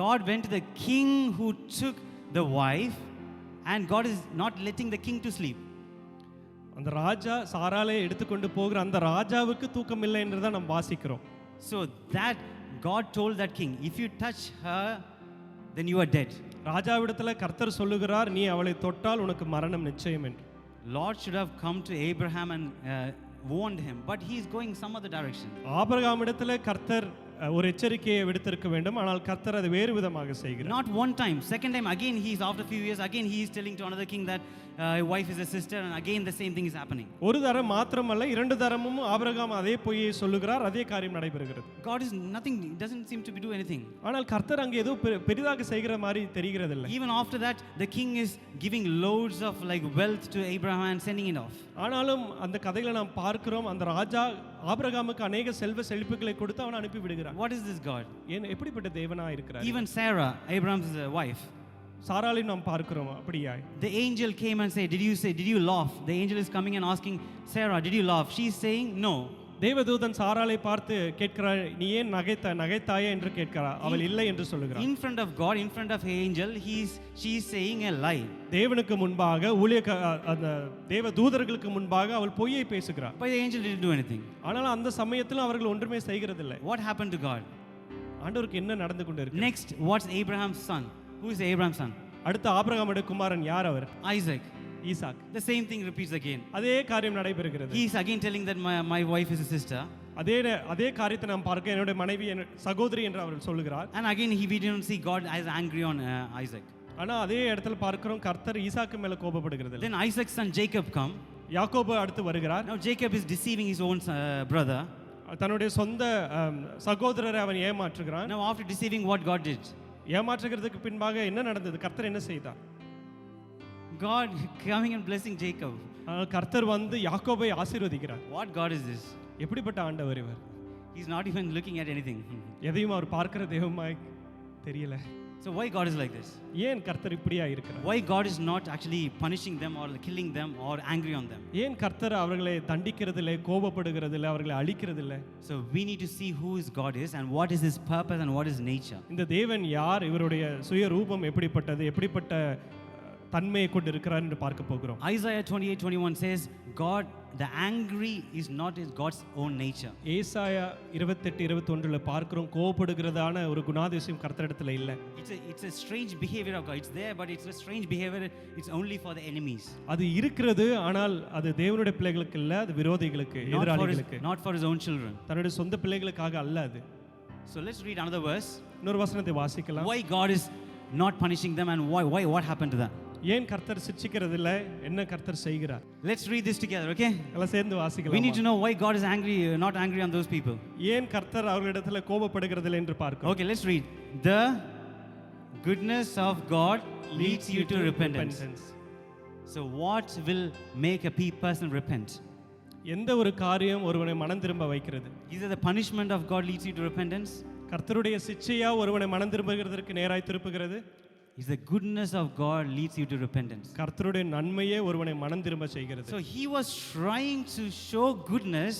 God went to the king who took the wife, and God is not letting the king to sleep. அந்த ராஜா சாராளை எடுத்துக்கொண்டு போகிற அந்த ராஜாவுக்கு தூக்கம் இல்லை என்று தான் நாம் வாசிக்கிறோம். So that God told that king, if you touch her, then you are dead. ராஜாவிடத்துல கர்த்தர் சொல்லுகிறார், நீ அவளை தொட்டால் உனக்கு மரணம் நிச்சயம் என்று. Lord should have come to Abraham and warned him, but he is going some other direction. ஆபிரகாமிடத்துல கர்த்தர் ஒரு எச்சரிக்கையை விடுத்திருக்க வேண்டும், ஆனால் கர்த்தர் அதை வேறு விதமாக செய்கிறார். Not one time, second time again he is, after few years again he is telling to another king that wife is a sister, and again the same thing is happening. ஒரு தரம் மாத்திரமல்ல, இரண்டு தரமும் ஆபிரகாம் அதே பொய்யை சொல்லுகிறார், அதே காரியம் நடைபெறுகிறது. God is nothing, doesn't seem to be do anything. ஆனால் கர்த்தர் அங்கே ஏதோ பெரிதாக செய்கிற மாதிரி தெரிகிறது இல்லை. Even after that the king is giving loads of like wealth to Abraham and sending it off. ஆனாலும் அந்த கதைகளை நாம் பார்க்கிறோம், அந்த ராஜா ஆபிரகாமுக்கு அநேக செல்வ செழிப்புகளை கொடுத்து அவனை அனுப்பி விடுகிறார். What is this God? ஏன் எப்படிப்பட்ட தேவனா இருக்கிறார்? Even Sarah, Abraham's wife, சாராளை நாம் பார்க்கிறோம் அப்படியா? the angel came and said, did you laugh? The angel is coming and asking Sarah, did you laugh? She is saying no. தேவதூதன் சாராளை பார்த்து கேட்கிறார், நீ ஏன் நகைத்தாயே என்று கேட்கிறார். அவள் இல்லை என்று சொல்லுகிறார். In front of God, in front of angel, she is saying a lie. தேவனுக்கு முன்பாக அந்த தேவதூதர்களுக்கு முன்பாக அவள் பொய்யை பேசுகிறார். But the angel didn't do anything. ஆனால் அந்த சமயத்தில் அவர்கள் ஒன்றுமே செய்கிறதில்லை. What happened to God? ஆண்டவருக்கு என்ன நடந்து கொண்டிருக்கு? Next, what's Abraham's son? Who is Abraham's son? அடுத்து ஆபிரகாமுடைய குமாரன் யார்? அவர் Isaac. Isaac. The same thing repeats again. அதே காரியம் நடைபெறுகிறது. He is again telling that my wife is a sister. அதே காரியத்தை நாம் பார்க்க, என்னுடைய மனைவி சகோதரி என்று அவர் சொல்லுகிறார். And again we didn't see God as angry on Isaac. ஆனா அதே இடத்துல பார்க்கிறோம் கர்த்தர் ஈசாக்கு மேல கோபப்படுகிறது. Then Isaac's son Jacob come. யாக்கோபு அடுத்து வருகிறார். Now Jacob is deceiving his own brother. தன்னுடைய சொந்த சகோதரரை அவன் ஏமாற்றுகிறான். Now after deceiving, what God did? ஏமாற்றுகிறதுக்கு பின்பாக என்ன நடந்தது? கர்த்தர் என்ன செய்தார்? God coming and blessing Jacob. கர்த்தர் வந்து யாக்கோபை ஆசீர்வதிக்கிறார். What God is this? எப்படிப்பட்ட ஆண்டவர் இவர்? He's not even looking at anything. எதையும் அவர் பார்க்கிற தெய்வமாய் தெரியல. So why God is like this? ஏன் கர்த்தர் இப்படியா இருக்கிறார்? Why God is not actually punishing them or killing them or angry on them? ஏன் கர்த்தர் அவர்களை தண்டிக்கிறதில்லை, கோபப்படுகிறதில்லை, அவர்களை அழிக்கிறதில்லை? So we need to see who is God is and what is his purpose and what is nature. இந்த தேவன் யார், இவருடைய சுய ரூபம் எப்படிப்பட்டது, எப்படிப்பட்ட தன்மையை கொண்டு இருக்கிறார் என்று பார்க்க போகிறோம். Isaiah 28:21 says God, the angry is not God's own nature. ஏசாயா 28:21ல பார்க்கிறோம், கோபப்படுகிறதான ஒரு குணாதிசயம் கர்த்தரிடத்துல இல்ல. It's a strange behavior of God. It's there, but it's a strange behavior. It's only for the enemies. அது இருக்கிறது, ஆனால் அது தேவனுடைய பிள்ளைகளுக்கு இல்ல, அது விரோதிகளுக்கு, எதிராளிகளுக்கு. Not for his own children. தன்னுடைய சொந்த பிள்ளைகளுக்காக அல்ல அது. So let's read another verse. இன்னொரு வசனத்தை வாசிக்கலாம். Why God is not punishing them and why what happened to them? ஏன் கர்த்தர் சிட்சிக்கிறது இல்ல, என்ன கர்த்தர் செய்கிறார்? Let's read this together, okay? எல்லாம் சேர்ந்து வாசிக்கலாம். We need to know why God is angry, not angry on those people. ஏன் கர்த்தர் அவர்களிடத்துல கோபப்படுகிறது இல்லை என்று பார்க்கிறோம். Okay, let's read. The goodness of God leads you to repentance. So what will make a person repent? எந்த ஒரு காரியம் ஒருவனை மனம் திரும்ப வைக்கிறது? Either the punishment of God leads you to repentance. கர்த்தருடைய சிட்சையா ஒருவனை மனம் திரும்புகிறதற்கு நேராய் திருப்புகிறது? Is the goodness of God leads you to repentance. கர்த்தருடைய நன்மையே ஒருவனை மனம் திரும்ப செய்கிறது. So he was trying to show goodness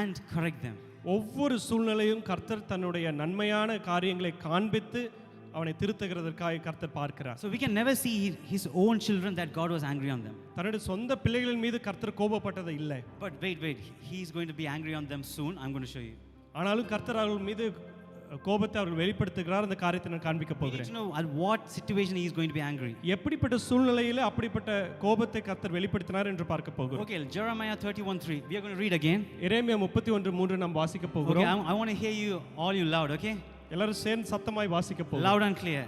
and correct them. ஒவ்வொரு சூழ்நிலையும் கர்த்தர் தன்னுடைய நன்மையான காரியங்களை காண்பித்து அவனை திருத்துகிறதற்காக கர்த்தர் பார்க்கிறார். So we can never see his own children that God was angry on them. தன்னுடைய சொந்த பிள்ளைகளின் மீது கர்த்தர் கோபப்பட்டது இல்லை. But wait, he is going to be angry on them soon. I'm going to show you. ஆனாலும் கர்த்தர் அவர்கள் மீது கோபத்தை அவர்கள் வெளிப்படுத்துகிறார். அந்த காரியத்தை நான் காண்பிக்க We need போகிறேன். to know at what situation he is going to be angry. எப்படிப்பட்ட சூழ்நிலையில அப்படிப்பட்ட கோபத்தை கர்த்தர் வெளிப்படுத்தினார் என்று பார்க்க போகிறோம். Okay, Jeremiah 31:3. We are going to read again. எரேமியா 31:3 நாம் வாசிக்க Okay, போகிறோம். I want to hear you all you loud, okay? எல்லாரும் சேர்ந்து சத்தமாய் வாசிக்க போகிறோம். Loud and clear.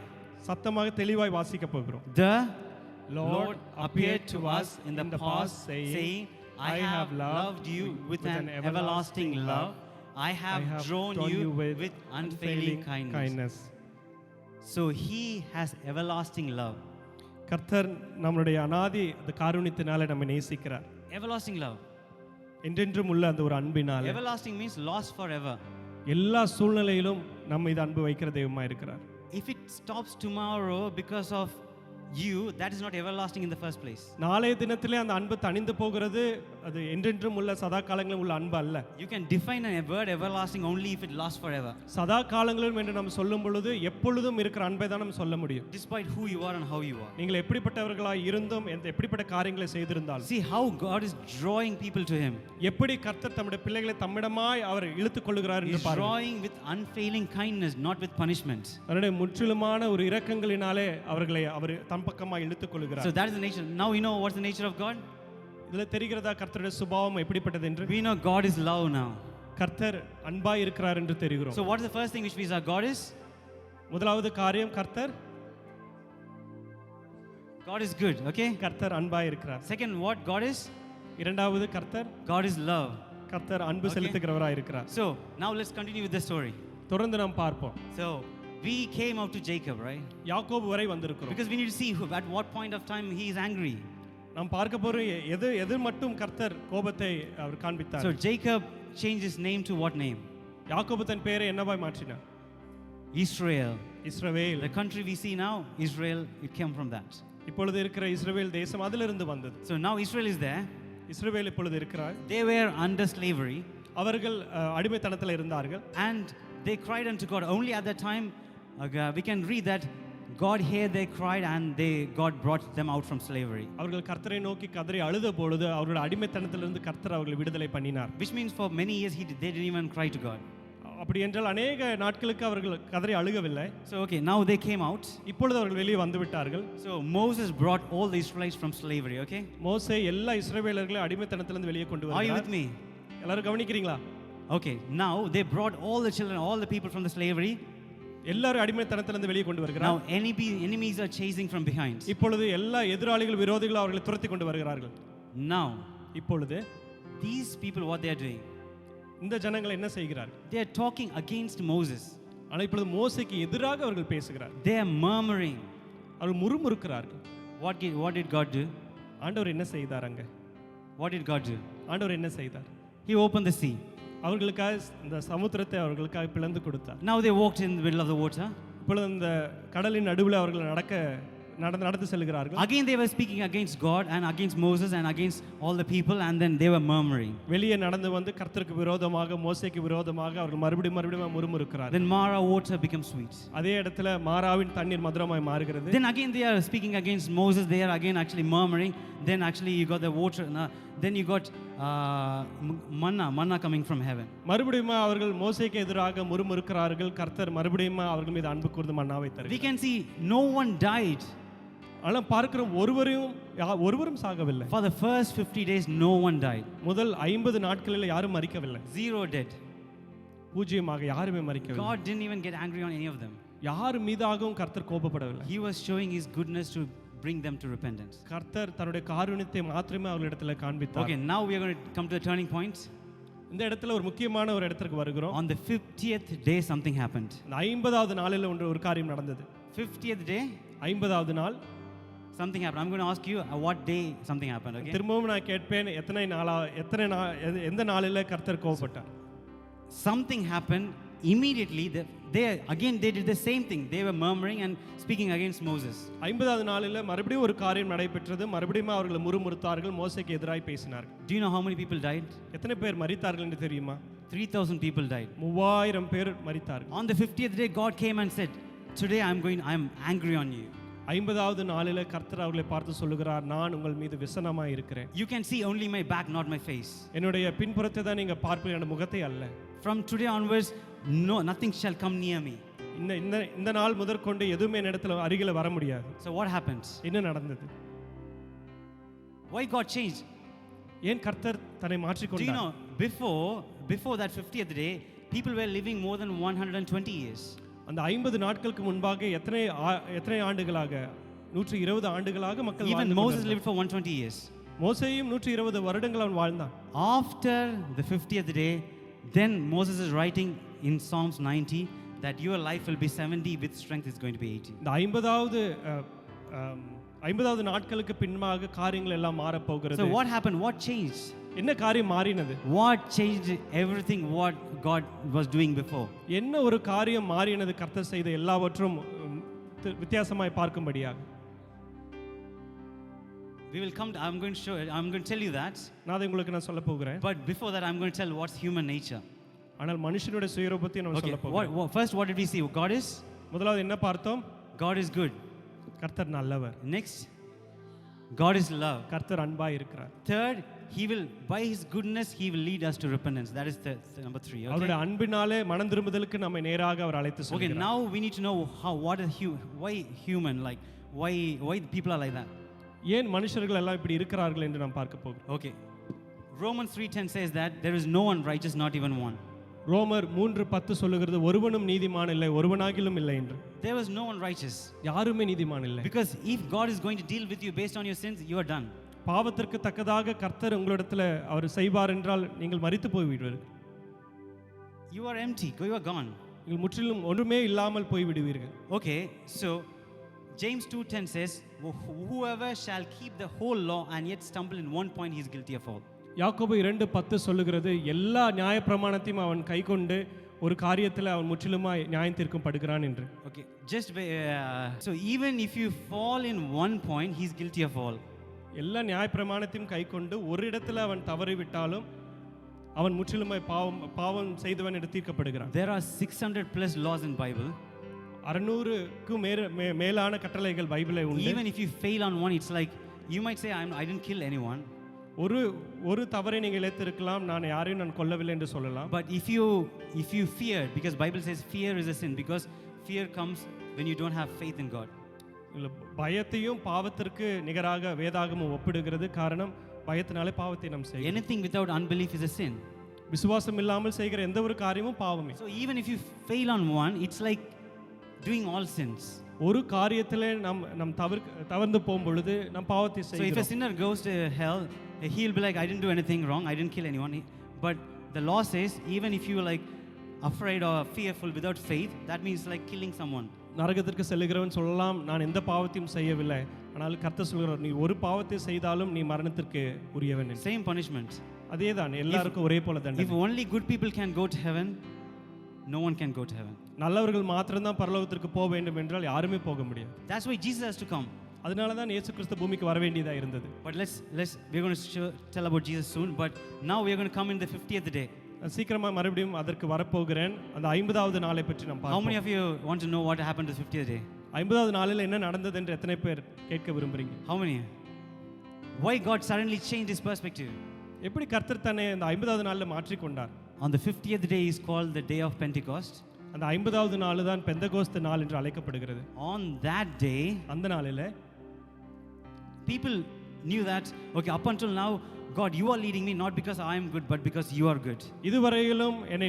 சத்தமாக தெளிவாய் வாசிக்க போகிறோம். The Lord appeared to us in the past saying, I have loved you with an everlasting love. I have drawn you with unfailing kindness. So he has everlasting love. கர்த்தர் நம்முடைய அநாதி அந்த காருண்யத்தினால நம்மை நேசிக்கிறார். Everlasting love. என்றென்றும் உள்ள அந்த ஒரு அன்பினால Everlasting means lost forever. எல்லா சூழ்நிலையிலும் நம்ம இது அன்பு வைக்கிற தெய்வமா இருக்கிறார். If it stops tomorrow because of you, that is not everlasting in the first place. நாளைய தினத்திலே அந்த அன்பு தணிந்து போகிறது, அது என்றென்றும் உள்ள சதா காலங்களிலும் உள்ள அன்பு அல்ல. You can define a word everlasting only if it lasts forever. சதா காலங்களிலும் என்று நாம் சொல்லும் பொழுது எப்பொழுதும் இருக்கிற அன்பை தான் நாம் சொல்ல முடியும். Despite who you are and how you are. நீங்கள் எப்படிப்பட்டவர்களாய் இருந்தும் எப்படிப்பட்ட காரியங்களை செய்திருந்தாலும். See how God is drawing people to him. எப்படி கர்த்தர் தம்முடைய பிள்ளைகளை தம்மிடமாய் அவர் இழுத்துக் கொள்கிறார் என்று He is பாருங்கள். drawing with unfailing kindness, not with punishment. அவருடைய முற்றிலுமான ஒரு இரக்கங்களினாலே அவர்களை அவர் தம் பக்கமாய் இழுத்துக் கொள்கிறார். So that is the nature. Now you know what's the nature of God? இதுல தெரிகிறதா கர்த்தருடைய சுபாவம் எப்படிப்பட்டது என்று? We know God is love now. கர்த்தர் அன்பாய் இருக்கிறார் என்று தெரிகிறோம். So what is the first thing which we saw? God is? முதலாவது காரியம் கர்த்தர் good, okay? கர்த்தர் அன்பாய் இருக்கிறார். Second, what God is? இரண்டாவது கர்த்தர் God is love. கர்த்தர் அன்பு செலுத்துகிறவராய் இருக்கிறார். So now let's continue with the story. தொடர்ந்து நாம் பார்ப்போம். So we came out to Jacob, right? யாக்கோபு வரை வந்திருக்கிறோம். Because we need to see at what point of time he is angry. நாம் பார்க்க போறோம் எது மட்டும் கர்த்தர் கோபத்தை அவர் காண்பித்தார். So Jacob changed his name to what name? யாக்கோபு தன் பெயரை என்னவாய் மாற்றினார்? Israel. Israel. The country we see now, Israel, it came from that. இப்பொழுது இருக்கிற இஸ்ரவேல் தேசம் அதிலிருந்து வந்தது. So now Israel is there. இஸ்ரவேல் இப்பொழுது இருக்கிறார். They were under slavery. அவர்கள் அடிமைத்தனத்தில் இருந்தார்கள். And they cried unto God. Only at that time we can read that God heard their cry and God brought them out from slavery. அவர்கள் கர்த்தரை நோக்கி கதறி அழுத பொழுது அவர்கள் அடிமைத்தனத்திலிருந்து கர்த்தர் அவர்களை விடுதலை பண்ணினார். Which means for many years they didn't even cry to God. அப்படி என்றால் अनेक நாட்களுக்கு அவர்கள் கதறி அழுகவில்லை. So okay, now they came out. இப்பொழுது அவர்கள் வெளியே வந்து விட்டார்கள். So Moses brought all the Israelites from slavery, okay? மோசே எல்லா இஸ்ரவேலர்களையும் அடிமைத்தனத்திலிருந்து வெளியே கொண்டு வந்தார். Are you with me? எல்லாரும் கவனிக்கிறீங்களா? Okay, now they brought all the children, all the people from the slavery. எல்லாரும் அடிமைத்தனத்திலிருந்து வெளியே கொண்டு வருகிறார். Now enemies are chasing from behind. இப்பொழுது எல்லா எதிராளிகள் விரோதிகள் அவர்களை துரத்தி கொண்டு வருகிறார்கள். Now இப்பொழுது these people what they are doing? இந்த ஜனங்கள் என்ன செய்கிறார்கள்? They are talking against Moses. ஆனால் இப்பொழுது மோசேக்கு எதிராக அவர்கள் பேசுகிறார்கள். They are murmuring. அவர்கள் முறுமுறுக்கிறார்கள். What did God do? ஆண்டவர் என்ன செய்தார் அங்க? What did God do? ஆண்டவர் என்ன செய்தார்? He opened the sea. அவர்களுக்காக இந்த சமுத்திரத்தை அவர்களுக்காக பிளந்து கொடுத்தார். Now they walked in the middle of the water. இப்பொழுது இந்த கடலின் நடுவில் அவர்கள் நடந்து செல்கிறார்கள். Again they were speaking against God and against Moses and against all the people, and then they were murmuring. வெளியே நடந்து வந்து கர்த்தருக்கு விரோதமாக மோசேக்கு விரோதமாக அவர்கள் மறுபடியும் முறுமுறுக்கிறார்கள். Then Mara water becomes sweet. அதே இடத்துல மாராவின் தண்ணீர் மதுரமாய் மாறுகிறது. Then again they are speaking against Moses. They are again actually murmuring. Then actually you got the water. Then you got manna coming from heaven. மறுபடியும் அவர்கள் மோசேக்கு எதிராக முறுமுறுக்கிறார்கள். கர்த்தர் மறுபடியும் அவர்கள் மீது அன்பு கூர்ந்து மன்னாவை தருகிறார். We can see no one died. ஆனால் பார்க்கிறோம் ஒருவரும் சாகவில்லை. For the first 50 days no one died. முதல் 50 நாட்களில் யாரும் மரிக்கவில்லை. Zero dead. பூஜ்யமாக யாருமே மரிக்கவில்லை. God didn't even get angry on any of them. யார் மீதாகவும் கர்த்தர் கோபப்படவில்லை. He was showing his goodness to bring them to repentance. கர்த்தர் தன்னுடைய காருண்யத்தை மாத்திரமே அவர்களிடத்தில் காண்பித்தார். Okay, now we are going to come to the turning point. இந்த இடத்துல ஒரு முக்கியமான ஒரு இடத்துக்கு வருகிறோம். On the 50th day something happened. 50வது நாளில் ஒரு காரியம் நடந்தது. 50th day, 50வது நாள் something happened. I'm going to ask you what day something happened, okay? திரும்பவும் நான் கேட்பேன், எந்த நாளில கர்த்தர் கோபப்பட்டார்? Something happened immediately. They did the same thing. They were murmuring and speaking against Moses. 50வது நாளில மறுபடியும் ஒரு காரியம் நடைபெற்றது. மறுபடியும் அவர்கள் முறுமுறுத்தார்கள், மோசேக்கு எதிராய் பேசினார்கள். Do you know how many people died? எத்தனை பேர் மரித்தார்கள் என்று தெரியுமா? 3,000 people died. 3000 பேர் மரித்தார்கள். On the 50th day, God came and said, "Today I'm angry on you." 50வது நாளில கர்த்தர் அவர்களை பார்த்து சொல்லுகிறார், நான் உங்கள் மீது விசனமாய் இருக்கிறேன். You can see only my back, not my face. என்னுடைய பின்புறத்தை தான் நீங்க பார்ப்பீர்கள், என்னுடைய முகத்தை அல்ல. From today onwards, nothing shall come near me. இந்த நாள் முதற்கொண்டு எதுவுமே என்னிடத்துல அருகில வர முடியாது. So what happens? என்ன நடந்தது? Why God changed? ஏன் கர்த்தர் தன்னை மாற்றிக் Do you கொண்டார்? know, before that 50th day, people were living more than 120 years. அந்த 50 நாட்களுக்கு முன்பாக எத்தனை ஆண்டுகளாக? 120 ஆண்டுகளாக மக்கள் Even வாழ்ந்து Moses கொண்டிருந்தார்கள். lived for 120 years. மோசேயும் 120 வருடங்கள் அவன் வாழ்ந்தான். After the 50th day, then Moses is writing in Psalms 90 that your life will be 70, with strength is going to be 80. இந்த 50வது நாட்களுக்கு பின்பாக காரியங்கள் எல்லாம் மாற போகிறது. So what happened? What changed? என்ன காரியம் மாறினது? What changed everything what God was doing before? என்ன ஒரு காரியம் மாறினது கர்த்தர் செய்த எல்லாவற்றும் வித்தியாசமாய் பார்க்கும்படியாக? We will come to, I'm going to tell you that. நான் அதை உங்களுக்கு நான் சொல்ல போகிறேன். But before that, I'm going to tell what's human nature. ஆனால் மனுஷனுடைய சுயரூபத்தை நான் சொல்ல போகிறேன். First, what did we see? God is? முதலாவது என்ன பார்த்தோம்? God is good. கர்த்தர் நல்லவர். Next, God is love. கர்த்தர் அன்பாய் இருக்கிறார். Third, he will, by his goodness, he will lead us to repentance. That is the number 3. Okay? அவருடைய அன்பினாலே மனம் திரும்புதலுக்கு நம்மை நேராக அவர் அழைத்து Okay, செல்கிறார். now we need to know why human, like why people are like that. ஏன் மனுஷர்கள் எல்லாம் இப்படி இருக்கிறார்கள் என்று நாம் பார்க்க போகிறோம். Okay, Romans 3:10 says that there is no one righteous, not even one. ரோமர் 3:10 சொல்லுகிறது, ஒருவனும் நீதிமான் இல்லை, ஒருவனாகிலும் இல்லை என்று. There was no one righteous. யாருமே நீதிமான் இல்லை. Because if God is going to deal with you based on your sins, you are done. பாவத்திற்கு தக்கதாக கர்த்தர் உங்களிடத்தில் அவர் செய்வார் என்றால் நீங்கள் மரித்து போய்விடுவீர்கள். You are empty. You are gone. நீங்கள் முற்றிலும் ஒன்றுமே இல்லாமல் போய்விடுவீர்கள். Okay, so James 2:10 says, whoever shall keep the whole law and yet stumble in one point, he is guilty of all. யாக்கோபு 2:10 சொல்லுகிறது, எல்லா நியாயப்பிரமாணத்தையும் அவன் கைக்கொண்டு ஒரு காரியத்தில் அவன் முற்றிலுமாய் நியாயம் தீர்க்கும் படுகிறான் என்று. Okay, so even if you fall in one point, he is guilty of all. எல்லா நியாயப்பிரமாணத்தையும் கைக்கொண்டு ஒரு இடத்துல அவன் தவறிவிட்டாலும் அவன் முற்றிலுமாய் பாவம் செய்தவன் என்று தீர்க்கப்படுகிறான். There are 600 plus laws in Bible. 600க்கு மேலான கட்டளைகள் பைபிளில் உண்டு. Even if you fail on one, it's like you might say I didn't kill anyone. ஒரு தவறை நீங்கள் இழைத்திருக்கலாம், நான் யாரையும் நான் கொல்லவில்லை என்று சொல்லலாம். But if you fear, because Bible says fear is a sin, because fear comes when you don't have faith in God. பயத்தையும் பாவத்திற்கு நிகராக வேதாகமம் ஒப்பிடுகிறது. காரணம், பயத்தினாலே பாவத்தை நாம் செய்கிறோம். Anything without unbelief is a sin. விசுவாசம் இல்லாமல் செய்கிற எந்த ஒரு காரியமும் பாவமே. So even if you fail on one, it's like doing all sins. ஒரு காரியத்திலே நாம் தவறு போகும் பொழுது நாம் பாவத்தை செய்கிறோம். So if a sinner goes to hell, he'll be like, I didn't do anything wrong, I didn't kill anyone. But the law says, even if you like afraid or fearful without faith, that means like killing someone. நரகத்திற்கு செல்லுகிறவன் சொல்லலாம், நான் எந்த பாவத்தையும் செய்யவில்லை, ஆனால் கர்த்தர் சொல்கிறார், நீ ஒரு பாவத்தை செய்தாலும் நீ மரணத்திற்கு உரியவன். Same punishment. அதேதான், எல்லாருக்கும் ஒரே போல தண்டனை. If only good people can go to heaven, no one can go to heaven. நல்லவர்கள் மாத்திரம் தான் பரலோகத்திற்கு போக வேண்டும் என்றால் யாருமே போக முடியாது. That's why Jesus has to come. அதனால தான் இயேசு கிறிஸ்து பூமிக்கு வர வேண்டியதா இருந்தது. But we're going to tell about Jesus soon, but now we're going to come in the 50th day. சீக்கிரமா மறுபடியும் அதற்கு வரப்போகிறேன். அந்த 50வது நாளை பற்றி நாம் பார்ப்போம். How many of you want to know what happened to the 50th day? 50வது நாளில் என்ன நடந்தது என்று எத்தனை பேர் கேட்க விரும்புறீங்க? How many? Why God suddenly changed his perspective? எப்படி கர்த்தர் தன்னை அந்த 50வது நாளில் மாற்றிக் கொண்டார்? On the 50th day is called the day of Pentecost. அந்த 50வது நாள் தான் பெந்தகோஸ்து நாள் என்று அழைக்கப்படுகிறது. On that day, அந்த நாளிலே people knew that, okay, up until now, God, you are leading me not because I am good, but because you are good. இதுவரையிலும் என்னை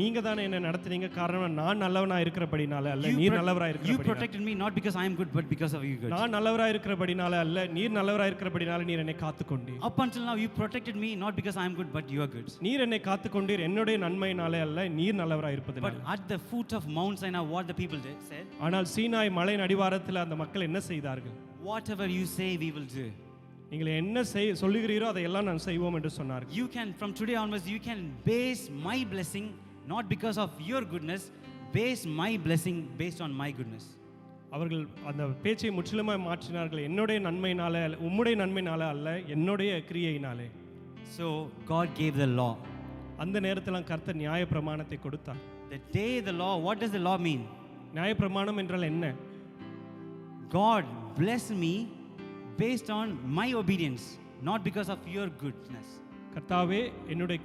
நீங்க தான் என்னை நடத்துனீங்க, காரணம் நான் நல்லவனா இருக்கிறபடினால அல்ல, நீர் நல்லவரா இருக்கிறபடினால. You protected me not because I am good, but because of you good. நான் நல்லவரா இருக்கிறபடினால அல்ல, நீர் நல்லவரா இருக்கிறபடினால நீர் என்னை காத்துக்கொண்டீர். Up until now you protected me not because I am good, but you are good. நீர் என்னை காத்துக்கொண்டீர் என்னுடைய நன்மையினாலே அல்ல, நீர் நல்லவரா இருப்பதினால. But at the foot of Mount Sinai, what the people said? ஆனால் சீனாய் மலையின் அடிவாரத்தில் அந்த மக்கள் என்ன செய்தார்கள்? whatever you say, we will do. நீங்கள் என்ன சொல்லுகிறீரோ அதையெல்லாம் நான் செய்வோம் என்று சொன்னார்கள். You can, from today onwards, you can base my blessing not because of your goodness, base my blessing based on my goodness. அவர்கள் அந்த பேச்சை முற்றிலுமாய் மாற்றினார்கள். என்னுடைய நன்மையினால, உம்முடைய நன்மையினால அல்ல, என்னுடைய கிரியையினாலே. So God gave the law. அந்த நேரத்தில் கர்த்தர் நியாயப்பிரமாணத்தை கொடுத்தார். The day the law, what does the law mean? நியாயப்பிரமாணம் என்றால் என்ன? God bless me based on my obedience, not because of your goodness. கர்த்தாவே, என்னுடைய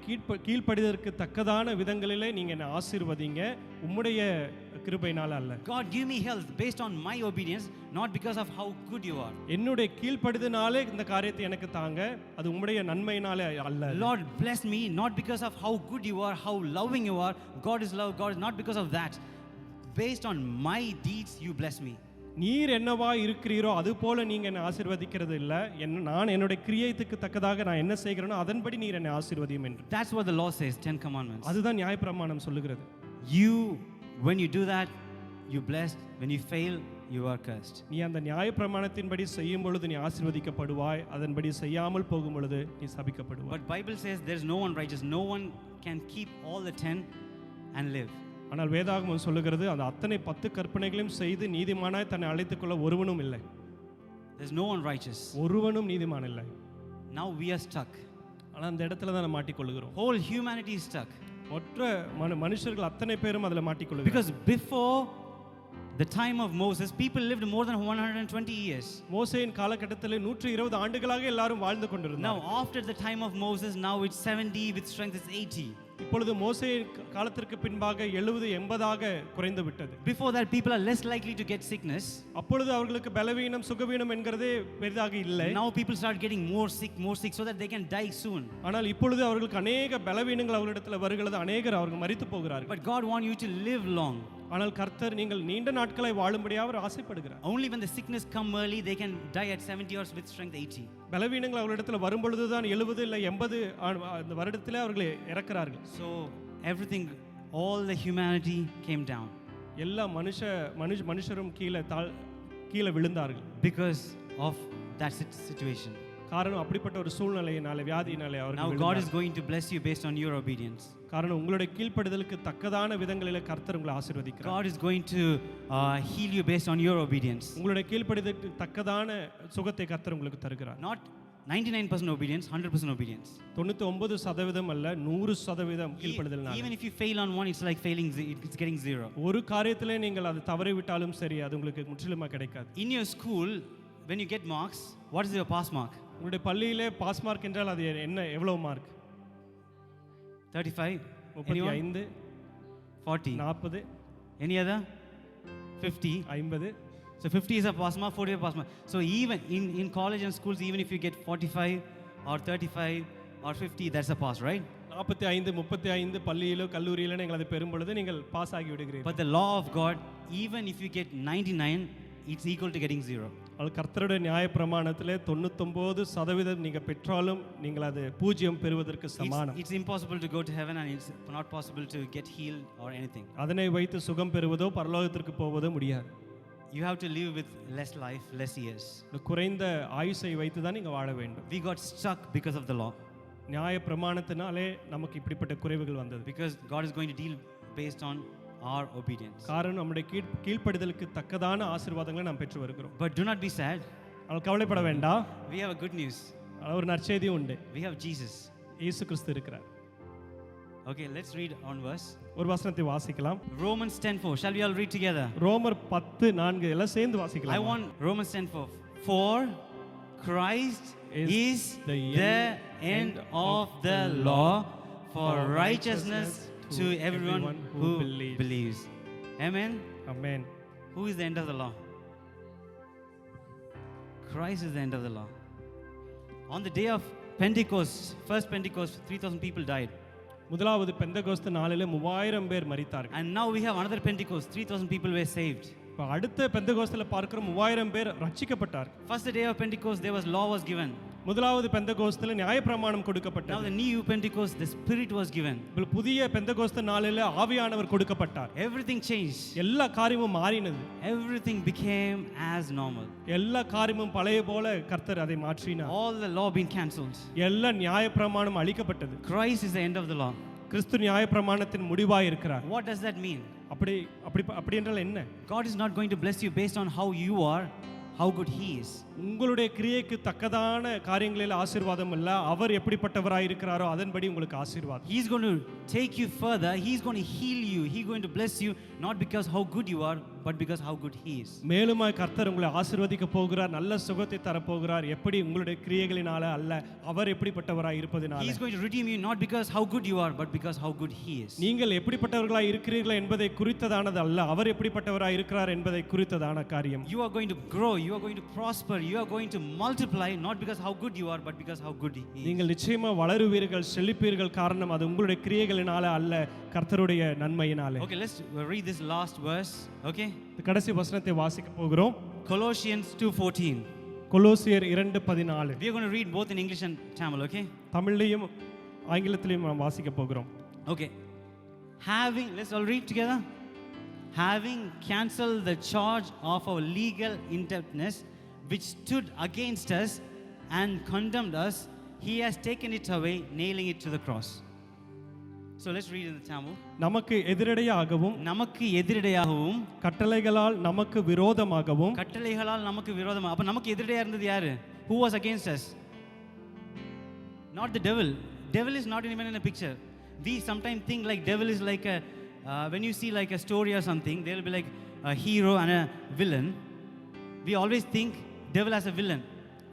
கீழ்ப்படிதற்கு தக்கதான விதங்களிலே நீங்க என்னை ஆசீர்வதிங்க, உம்முடைய கிருபையினால அல்ல. God give me health based on my obedience, not because of how good you are. என்னுடைய கீழ்ப்படிதனாலே இந்த காரியத்தை எனக்கு தாங்க, அது உம்முடைய நன்மையினாலே அல்ல. Lord bless me not because of how good you are, how loving you are. God is love. God is not because of that. Based on my deeds you bless me. நீர் என்னவா இருக்கிறீரோ அது போல நீங்க என்னை ஆசீர்வதிக்கிறது இல்ல, நான் என்னுடைய கிரியைக்கு தக்கதாக நான் என்ன செய்கிறேனோ அதன்படி நீர் என்னை ஆசீர்வதியும் என்று. That's what the law says, 10 commandments. அதுதான் நியாயப்பிரமாணம் சொல்லுகிறது. You, when you do that, you blessed. When you fail, you are cursed. நீ அந்த நியாயப்பிரமாணத்தின்படி செய்யும் பொழுது நீ ஆசீர்வதிக்கப்படுவாய், அதன்படி செய்யாமல் போகும் பொழுது நீ சபிக்கப்படுவாய். But Bible says there is no one righteous. No one can keep all the 10 and live. ஆனால் வேதாகமம் சொல்லுகிறது அந்த அத்தனை 10 கற்பனைகளையும் செய்து நீதிமானாய் தன்னை அழைத்துக் கொள்ள ஒருவனும் இல்லை. There's no one righteous. ஒருவனும் நீதிமான் இல்லை. Now we are stuck. ஆனால் அந்த இடத்துல தான் மாட்டிக்கொள்கிறோம். Whole humanity is stuck. மற்ற மனுஷர்கள் அத்தனை பேரும் அதில் மாட்டிக்கொள்கிறார்கள். Because before the time of Moses, people lived more than 120 years. மோசேயின் காலகட்டத்தில் 120 ஆண்டுகளாக எல்லாரும் வாழ்ந்து கொண்டிருந்தார்கள். Now after the time of Moses, now it's 70, with strength it's 80. இப்பொழுது மோசே காலத்திற்கு பின்பாக 70 80ஆக குறைந்து விட்டது. Before that people are less likely to get sickness. அப்பொழுது அவர்களுக்கு பலவீனம் சுகவீனம் என்கிறதே பெரிதாக இல்லை. Now people start getting more sick so that they can die soon. ஆனால் இப்பொழுது அவர்களுக்கு अनेक பலவீனங்கள் அவர்களிடத்தில் வருகிறது, अनेகர் அவர்கள் மரித்து போகிறார்கள். But God wants you to live long. ஆனால் கர்த்தர் நீங்கள் நீண்ட நாட்களை வாழும்படியாக அவர் ஆசைப்படுகிறார். Only when the sickness come early they can die at 70 or with strength 80. பலவீனங்கள் அவர்களிடத்தில் வரும் பொழுது தான் 70 இல்லை 80 அந்த வருடத்திலே அவர்கள் இறக்கிறார்கள். So everything, all the humanity came down. எல்லா மனுஷரும் கீழே விழுந்தார்கள். Because of that situation. காரணம் அப்படிப்பட்ட ஒரு சூழ்நிலையினாலே வியாதியினாலே அவர்கள். Now God is going to bless you based on your obedience. காரணம் உங்களுடைய கீழ்ப்படிதலுக்கு தக்கதான விதங்களிலே கர்த்தர் உங்களை ஆசீர்வதிக்கிறார். God is going to heal you based on your obedience. உங்களுடைய கீழ்ப்படிதலுக்கு தக்கதான சுகத்தை கர்த்தர் உங்களுக்கு தருகிறார். Not 99% obedience, 100% obedience. 99% அல்ல 100% கீழ்ப்படிதல்னால. Even if you fail on one, it's like failing, it's getting 0. ஒரு காரியத்திலே நீங்கள் அது தவறி விட்டாலும் சரி, அது உங்களுக்கு முற்றிலுமா கிடைக்காது. In your school, when you get marks, what is your pass mark? உங்களுடைய பள்ளியிலே பாஸ் மார்க் என்றால் அது என்ன, எவ்வளவு mark? 35, 35, 40, 40, any other? 50, 50. So 50 is a pass mark, 40 is a pass mark. So even in college and schools, even if you get 45 or 35 or 50, that's a pass, right? 45, 35 பள்ளியிலோ கல்லூரியிலோ நீங்கள் அதை பெறும் பொழுது நீங்கள் பாஸ் ஆகி விடுகிறீர்கள். But the law of God, even if you get 99, it's equal to getting 0. கர்த்தருடைய நியாயப்பிரமாணத்திலே 99% நீங்க பெற்றாலும் நீங்கள் அது 0 பெறுவதற்கு சமானம். It's impossible to go to heaven and it's not possible to get healed or anything. அதனை வைத்து சுகம் பெறுவதோ பரலோகத்திற்கு போவதோ முடியாது. You have to live with less life, less years. குறைந்த ஆயுசை வைத்து தான் நீங்க வாழ வேண்டும். We got stuck because of the law. நியாயப்பிரமாணத்தினாலே நமக்கு இப்படிப்பட்ட குறைவுகள் வந்தது. Because God is going to deal based on our obedience. காரணம் நம்முடைய கீழ்ப்படிதலுக்கு தக்கதான ஆசீர்வாதங்களை நாம் பெற்று வருகிறோம். But do not be sad. ஆனால் கவலைப்பட வேண்டாம். We have a good news. ஒரு நற்செய்தி உண்டு. We have Jesus. இயேசு கிறிஸ்து இருக்கிறார். Okay, let's read on verse. ஒரு வசனத்தை வாசிக்கலாம். Romans 10:4. Shall we all read together? ரோமர் 10:4 எல்லாம் சேர்ந்து வாசிக்கலாம். I want Romans 10:4. For Christ is the end of the law for righteousness to everyone who believes. Amen. Amen. Who is the end of the law? Christ is the end of the law. On the day of Pentecost, first Pentecost, 3,000 people died. முதலாவது பெந்தகோஸ்து நாளிலே 3000 பேர் மரித்தார்கள். And now we have another Pentecost, 3,000 people were saved. அடுத்த பெந்தகோஸ்துல பார்க்கிற 3000 பேர் ரட்சிக்கப்பட்டார்கள். First the day of Pentecost there was law was given. முதலாவது பெந்தகோஸ்துல நியாயப்பிரமாணம் Now கொடுக்கப்பட்டது. the new Pentecost, the Spirit was given. புதிய பெந்தகோஸ்து நாளில் ஆவியானவர் கொடுக்கப்பட்டார். Everything changed. எல்லா காரியமும் மாறினது. Everything became as normal. எல்லா காரியமும் பழைய போல கர்த்தர் அதை மாற்றினார். All the law being cancelled. எல்லா நியாயப்பிரமாணம் அழிக்கப்பட்டது. Christ is the end of the law. கிறிஸ்து நியாயப்பிரமாணத்தின் முடிவாய் இருக்கிறார். What does that mean? அப்படி என்றால் என்ன? God is not going to bless you based on how you are, how good he is. உங்களுடைய கிரியைக்கு தக்கதான காரியங்களில் ஆசீர்வாதம் இல்ல, அவர் எப்படிப்பட்டவராய் இருக்கிறாரோ அதன்படி உங்களுக்கு ஆசீர்வாதம். He is going to take you further. He is going to heal you. He is going to bless you not because how good you are, but because how good he is. மேலுமாய் கர்த்தர் உங்களை ஆசீர்வதிக்க போகிறார், நல்ல சுகத்தை தர போகிறார். எப்படி உங்களுடைய கிரியைகளினால அல்ல, அவர் எப்படிப்பட்டவராய் இருப்பதினால. He is going to redeem you not because how good you are, but because how good he is. நீங்கள் எப்படிப்பட்டவர்களாய் இருக்கிறீர்கள் என்பதை குறித்ததானது அல்ல, அவர் எப்படிப்பட்டவராய் இருக்கிறார் என்பதை குறித்ததான காரியம். You are going to grow, you are going to prosper, you are going to multiply not because how good you are, but because how good he is. நீங்கள் நிச்சயமா வளருவீர்கள், செழிப்பீர்கள். காரணம் அது உங்களுடைய கிரியைகளினால அல்ல, கர்த்தருடைய நன்மையினாலே. Okay, let's read this last verse. Okay, கடைசி வசனத்தை வாசிக்க போகிறோம். Colossians 2:14. கொலோசியர் 2:14. We are going to read both in English and Tamil. Okay, தமிழ்லையும் ஆங்கிலத்திலையும் நாம் வாசிக்க போகிறோம். okay. Let's all read together. Having cancelled the charge of our legal indebtedness which stood against us and condemned us, he has taken it away, nailing it to the cross. So let's read in the Tamil. நமக்கு எதிரடையாகவும் நமக்கு எதிரடையாகவும் கட்டளைகளால் நமக்கு விரோதமாகவும். கட்டளைகளால் நமக்கு விரோதமாக. அப்ப நமக்கு எதிரடையா இருந்தது யாரு? Who was against us? Not the devil. Devil is not even in a picture. We sometimes think like devil is like a when you see like a story or something, there will be like a hero and a villain. We always think devil as a villain.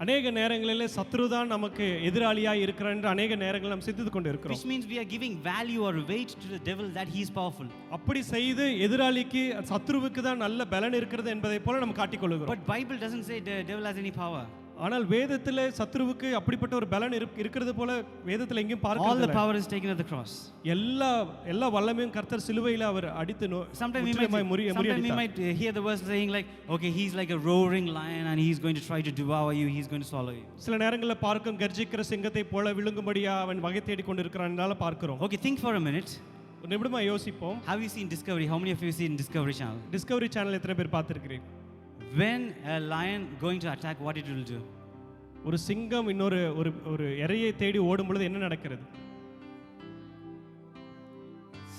அநேக நேரங்களில் சத்ருதான் நமக்கு எதிராளியாய் இருக்கிறார் என்று அநேக நேரங்கள் நாம் சிந்தித்துக் கொண்டு இருக்கிறோம். Which means we are giving value or weight to the devil that he is powerful. அப்படி செய்து எதிராளிக்கு சத்ருவுக்கு தான் நல்ல பலன் இருக்கிறது என்பதை போல நம்ம காட்டிக்கொள்கிறோம். But Bible doesn't say the devil has any power. ஆனால் வேதத்திலே சத்ருவுக்கு அப்படிப்பட்ட ஒரு பலன் இருக்கிறது போல வேதத்தில் எங்கேயும் பார்க்கல. All the power is taken at the cross. எல்லா வல்லமையும் கர்த்தர் சிலுவையில் அவர் அடித்து Sometimes we might hear the verse saying like, okay, he's like a roaring lion and he's going to try to devour you, he's going to swallow you. சில நேரங்களில் பார்க்கும் கர்ஜிக்கிற சிங்கத்தை போல விழுங்கும்படியா அவன் வகை தேடி கொண்டு இருக்கிறான் பார்க்கிறோம். Okay, think for a minute. ஒரு நிமிடமா யோசிப்போம். Have you seen Discovery? How many of you seen Discovery Channel? Discovery channel எத்தனை பேர் பார்த்திருக்கிறீங்க? When a lion going to attack, what it will do? ஒரு சிங்கம் இன்னொரு ஒரு இரையை தேடி ஓடும் பொழுது என்ன நடக்கிறது?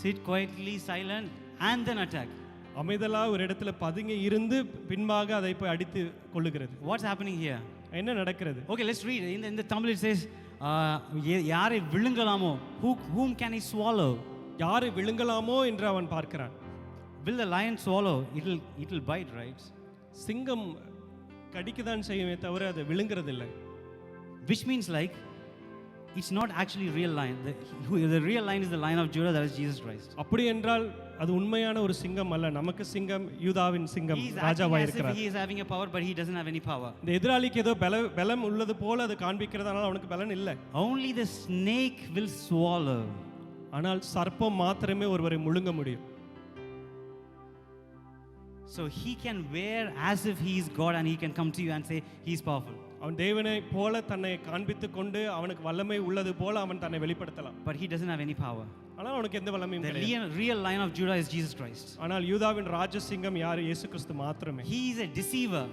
Sit quietly, silent, and then attack. அமைதலா ஒரு இடத்துல பதுங்கி இருந்து பின்பாக அதை போய் அடித்து கொள்ளுகிறது. What's happening here? என்ன நடக்கிறது? Okay, let's read. In the Tamil it says, யாரை விழுங்கலாமோ? Whom can he swallow? யாரை விழுங்கலாமோ என்று அவன் பார்க்கிறான். Will the lion swallow? It will bite, right? சிங்கம் கடிக்கதான் செய்யுமே தவிர அதை விழுங்கிறது இல்லை. Which means like it's not actually real lion. The real lion is the Lion of Judah, that is Jesus Christ. அப்படி என்றால் அது உண்மையான ஒரு சிங்கம் அல்ல. நமக்கு சிங்கம் யூதாவின் சிங்கம் ராஜாவாய் இருக்கிறார். He is having a power but he doesn't have any power. இந்த எதிராளிக்கு ஏதோ பலம் உள்ளது போல அது காண்பிக்கிறதுனால அவனுக்கு பலன் இல்லை. Only the snake will swallow. ஆனால் சர்ப்பம் மாத்திரமே ஒருவரை முழுங்க முடியும். So he can wear as if he is God and he can come to you and say he is powerful. அவன் தேவனை போல தன்னை காண்பித்துக் கொண்டு அவனுக்கு வல்லமை உள்ளது போல அவன் தன்னை வெளிப்படுத்தலாம். But he doesn't have any power. ஆனால் அவனுக்கு எந்த வல்லமையும் கிடையாது. The real Lion of Judah is Jesus Christ. ஆனால் யூதாவின் ராஜசிங்கம் யார்? இயேசு கிறிஸ்து மாத்திரமே. He is a deceiver.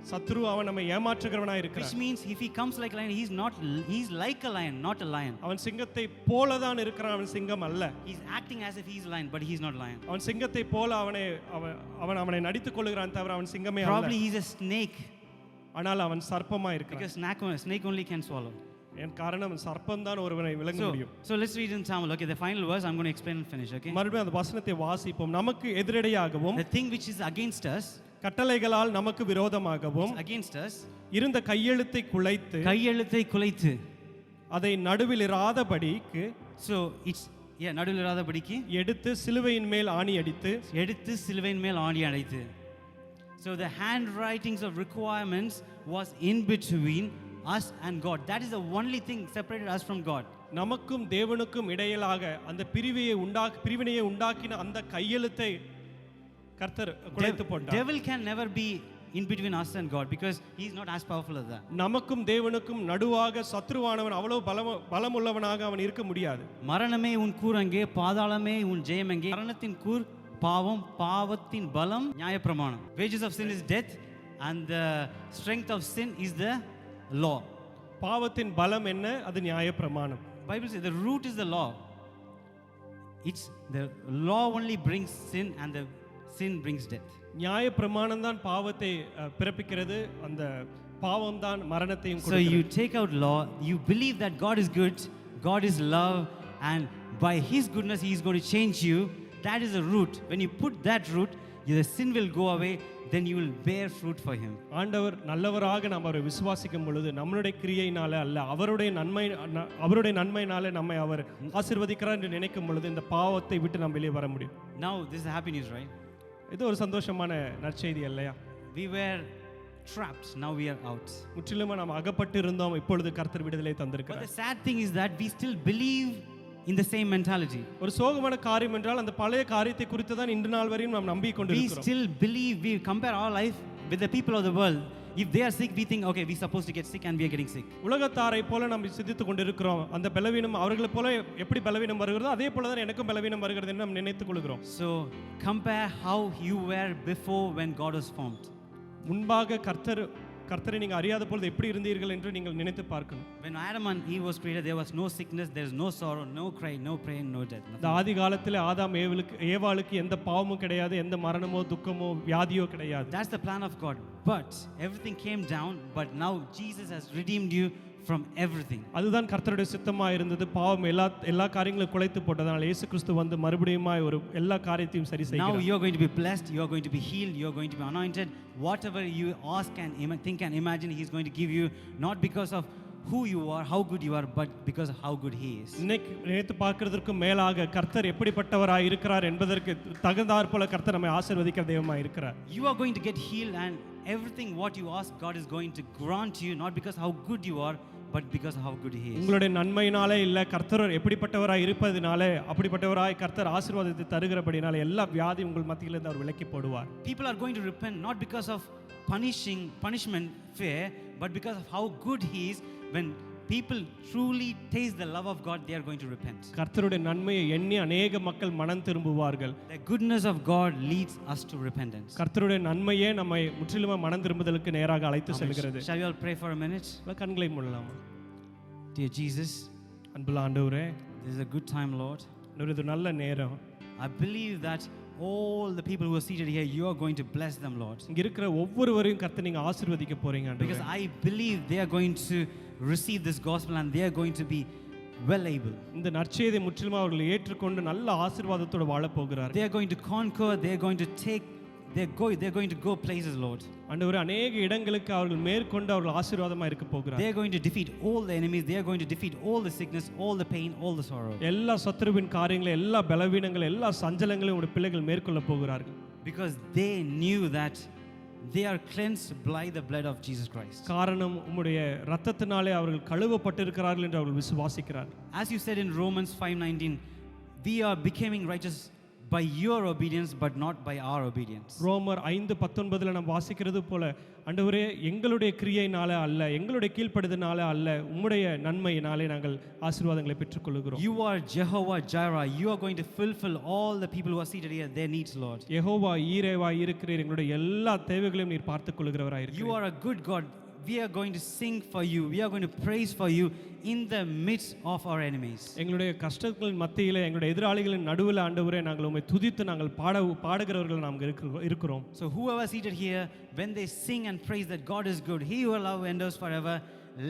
சத்ரு அவன் நம்மை ஏமாற்றுகிறவனாய் இருக்கிறான். Which means if he comes like a lion, he's like a lion, not a lion. அவன் சிங்கத்தை போல தான் இருக்கிறான், அவன் சிங்கம் அல்ல. He's acting as if he's a lion but he's not lion. அவன் சிங்கத்தை போல அவனை நடித்துக் கொள்கிறான் தவிர அவன் சிங்கமே அல்ல. Probably he's a snake. ஆனால் அவன் சர்ப்பமாய் இருக்கிறான். Because snake only can swallow. என் காரணம் சர்ப்பம் தான் ஒருவனை விழுங்க முடியும். So let's read in Tamil. Okay, the final verse I'm going to explain and finish. Okay, மறுபடியும் அந்த வசனத்தை வாசிப்போம். நமக்கு எதிரடையாகவும் the thing which is against us, கட்டளைகளால் நமக்கு விரோதமாகவும் against us, இருந்த கையெழுத்தை குலைத்து அதை நடுவில் இராதபடிக்கு, so it's நடுவில் இராதபடிக்கு எடுத்து சிலுவையின் மேல் ஆணி அடித்து. So the handwritings of requirements was in between us and God. That is the only thing separated us from God. நமக்கும் தேவனுக்கும் இடையிலாக அந்த பிரிவினையை உண்டாக்கின அந்த கையெழுத்தை கர்த்தர் குலைத்து போட்டார். Devil can never be in between us and God because He's not as powerful as that. நமக்கும் தேவனுக்கும் நடுவாக சத்ருவானவன் அவ்வளவு பலமுள்ளவனாக அவன் இருக்க முடியாது. மரணமே உன் கூர் அங்கே, பாதாளமே உன் ஜெயம் அங்கே. மரணத்தின் கூர் பாவம், பாவத்தின் பலம் நியாயப்பிரமாணம். Wages of sin is death and the strength of sin is the law. பாவத்தின் பலம் என்ன? அது நியாயப்பிரமாணம். Bible says the root is the law. It's the law only brings sin and the sin brings death. நியாயப்பிரமாணம் தான் பாவத்தை பிறப்பிக்கிறது, அந்த பாவம் தான் மரணத்தையும் So கொடுக்கிறது. you take out law, you believe that God is good, God is love, and by His goodness He is going to change you. That is the root. When you put that root, the sin will go away, then you will bear fruit for Him. ஆண்டவர் நல்லவராக நாம் அவரை விசுவாசிக்கும் பொழுது நம்மளுடைய கிரியையினால அல்ல, அவருடைய நன்மையினால நம்மை அவர் ஆசீர்வதிக்கிறார் என்று நினைக்கும் பொழுது இந்த பாவத்தை விட்டு நாம் வெளியே வர முடியும். Now this is happy news, right? இது ஒரு சந்தோஷமான நற்செய்தி இல்லையா? We were trapped, now we are out. முற்றிலுமா நாம் அகப்பட்டு இருந்தோம், இப்பொழுது கர்த்தர் விடுதலை But தந்திருக்கிறார். the sad thing is that we still believe in the same mentality. ஒரு சோகமான காரியம் என்றால் அந்த பழைய காரியத்தை குறித்து தான் இன்று நாள் வரையும் நாம் நம்பிக் We கொண்டிருக்கிறோம். still believe, we compare our life with the people of the world. If they are sick, we think, okay, we're supposed to get sick and we are getting sick. உலகத்தாரை போல நாம் சிந்தித்துக் கொண்டிருக்கிறோம். அந்த பலவீனம் அவர்களை போல எப்படி பலவீனம் வருகிறதோ அதே போல தான் எனக்கும் பலவீனம் வருகிறது என்று நாம் நினைத்துக் கொள்கிறோம். So compare how you were before when God was formed. முன்பாக கர்த்தரை நீங்கள் அறியாத பொழுது எப்படி இருந்தீர்கள் என்று நீங்கள் நினைத்து பார்க்கணும். When Adam and Eve was created, there was no sickness, there is no sorrow, no cry, no pain, no death. இந்த ஆதி காலத்தில் ஆதாம் ஏவாளுக்கு எந்த பாவமும் கிடையாது, எந்த மரணமோ துக்கமோ வியாதியோ கிடையாது. That's the plan of God. But everything came down, but now Jesus has redeemed you from everything. அதுதான் கர்த்தருடைய சித்தமாக இருந்தது. பாவம் எல்லா காரியங்களும் குலைத்து போட்டதனால் இயேசு கிறிஸ்து வந்து மறுபடியுமாய் ஒரு எல்லா காரியத்தையும் சரி செய்கிறார். Now you are going to be blessed, you are going to be healed, you are going to be anointed. Whatever you ask and think and imagine, He is going to give you, not because of who you are, how good you are, but because of how good He is. இன்னைக்கு நினைத்து பார்க்கிறதற்கு மேலாக கர்த்தர் எப்படிப்பட்டவராய் இருக்கிறார் என்பதற்கு தகுந்தாற் போல கர்த்தர் நம்மை ஆசீர்வதிக்கிற தெய்வமாய் இருக்கிறார். You are going to get healed and everything what you ask, God is going to grant you, not because how good you are, but because of how good He is. உங்களுடைய நன்மையினாலே இல்ல, கர்த்தர் எப்படிப்பட்டவராய் இருப்பதினாலே, அப்படிப்பட்டவராய் கர்த்தர் ஆசீர்வாதத்தை தருகிறபடினாலே எல்லா வியாதி உங்கள் மத்தியிலிருந்து அவர் விலக்கி போடுவார். People are going to repent not because of punishment fear, but because of how good He is. When people truly taste the love of God, they are going to repent. கர்த்தருடைய நன்மையை எண்ணி அநேக மக்கள் மனம் திரும்புவார்கள். The goodness of God leads us to repentance. கர்த்தருடைய நன்மையே நம்மை முற்றிலுமா மனம் திரும்புதலுக்கு நேராக அழைத்து செல்கிறது. Shall we all pray for a minute? கண்களை மூடலாமா? Dear Jesus, அன்புள்ள ஆண்டவரே, this is a good time, Lord. இது நல்ல நேரம். I believe that all the people who are seated here, you are going to bless them, Lord. இங்க இருக்கிற ஒவ்வொருவரையும் கர்த்தர் நீங்க ஆசீர்வதிக்க போறீங்க ஆண்டவரே. Because I believe they are going to receive this gospel and they are going to be well able. இந்த நற்செய்தியை முற்றிலுமா அவர்கள் ஏற்றுக்கொண்டு நல்ல ஆசீர்வாதத்தோடு வாழ போகிறார்கள். They are going to conquer, they are going to take, they are going to go places, Lord. ஆண்டவரே, அநேக இடங்களுக்கு அவர்கள் மேற்கொண்டு அவர்கள் ஆசீர்வாதமா இருக்க போகிறார்கள். They are going to defeat all the enemies, they are going to defeat all the sickness, all the pain, all the sorrow. எல்லா சத்துருவின் காரியங்களை, எல்லா பலவீனங்களை, எல்லா சஞ்சலங்களையும் உங்களுடைய பிள்ளைகள் மேற்கொள்ள போகிறார்கள். Because they knew that they are cleansed by the blood of Jesus Christ. காரணம் உம்முடைய இரத்தத்தினாலே அவர்கள் கழுவப்பட்டிருக்கிறார்கள் என்று அவர்கள் விசுவாசிக்கிறார்கள். As you said in Romans 5:19, we are becoming righteous by your obedience but not by our obedience. ரோமர் 5:19 நாம் வாசிக்கிறது போல, ஆண்டவரே, எங்களுடைய கிரியையினால அல்ல, எங்களுடைய கீழ்ப்படிதனால அல்ல, உம்முடைய நன்மையினாலே நாங்கள் ஆசீர்வாதங்களை பெற்றுக்கொள்கிறோம். You are Jehovah Jireh. You are going to fulfill all the people who are seated here their needs, Lord. Jehovah ஈரேவா இருக்கிறீர், எங்களுடைய எல்லா தேவைகளையும் நீர் பார்த்துக் கொள்கிறவராய் You இருக்கிறீர். are a good God. We are going to sing for you. We are going to praise for you in the midst of our enemies. எங்களுடைய கஷ்டங்களின் மத்தியிலே, எங்களுடைய எதிராளிகளின் நடுவில் ஆண்டவரே, நாங்கள் உம்மை துதித்து நாங்கள் பாடுகிறவர்கள் நாம் இருக்கிறோம். So whoever seated here, when they sing and praise that God is good, He who love endures forever,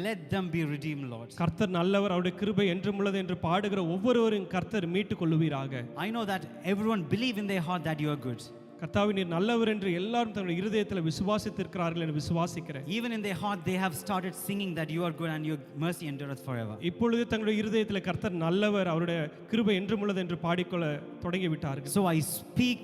let them be redeemed, Lord. கர்த்தர் நல்லவர், அவருடைய கிருபை என்றும் உள்ளது என்று பாடுகிற ஒவ்வொருவரும் கர்த்தர் மீட்டுக் கொள்ளுவீராக. I know that everyone believe in their heart that you are good. கர்த்தாவே, நீர் நல்லவர் என்று எல்லாரும் தங்களுடைய இருதயத்தில் விசுவாசித்திருக்கிறார்கள் என்று விசுவாசிக்கிறேன். Even in their heart they have started singing that you are good and your mercy endureth forever. இப்பொழுது தங்களுடைய இருதயத்தில் கர்த்தர் நல்லவர், அவருடைய கிருபை என்றும் உள்ளது என்று பாடிக்கொள்ள தொடங்கி விட்டார்கள். So I speak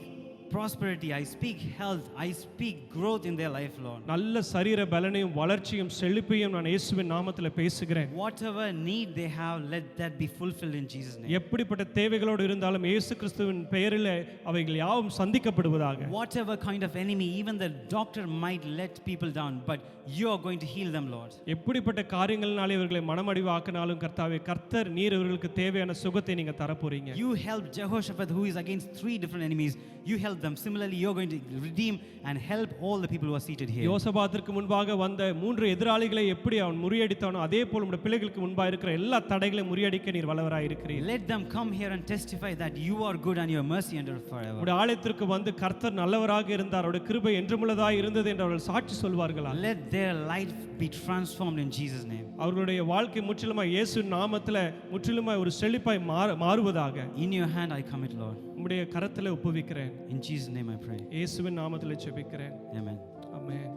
prosperity, I speak health, I speak growth in their life, Lord. நல்ல சரீர பலனையும் வளர்ச்சியும் செழிப்பையும் நான் இயேசுவின் நாமத்தில் பேசுகிறேன். Whatever need they have, let that be fulfilled in Jesus' name. எப்படிப்பட்ட தேவைகளோடு இருந்தாலும் இயேசு கிறிஸ்துவின் பெயரில் அவைகள் யாவும் சந்திக்கப்படுவதாக. Whatever kind of enemy, even the doctor might let people down, but you are going to heal them, Lord. எப்படிப்பட்ட காரியங்கள்னாலே இவர்களை மனமடிவாக்கினாலும் கர்த்தாவே, கர்த்தர் நீர் இவர்களுக்கு தேவையான சுகத்தை நீங்க தரப்போறீங்க. You helped Jehoshaphat, who is against 3 different enemies. You helped them. Similarly, you are going to redeem and help all the people who are seated here. யோசபாத்திற்கு முன்பாக வந்த 3 எதிராளிகளை எப்படி அவன் முறியடித்தானோ அதே போல உம்முடைய பிள்ளைகளுக்கு முன்பாக இருக்கிற எல்லா தடைகளையும் முறியடிக்க நீர் வல்லவராய் இருக்கிறீர். Let them come here and testify that you are good and your mercy endureth forever. உம்முடைய ஆலயத்திற்கு வந்து கர்த்தர் நல்லவராக இருந்தார், அவருடைய கிருபை என்றுமுள்ளதாய் இருந்தது என்று அவர்கள் சாட்சி சொல்வார்களா? Let their life be transformed in Jesus' name. அவர்களுடைய வாழ்க்கை முற்றிலுமாய் இயேசு நாமத்தில் முற்றிலுமாய் ஒரு செழிப்பாய் மாறுவதாக. In your hand I commit, Lord. உம்முடைய கரத்தில் ஒப்புவிக்கிறேன். In Jesus' name I pray. இயேசுவின் நாமத்தில் ஜெபிக்கிறேன். Amen. ஆமென்.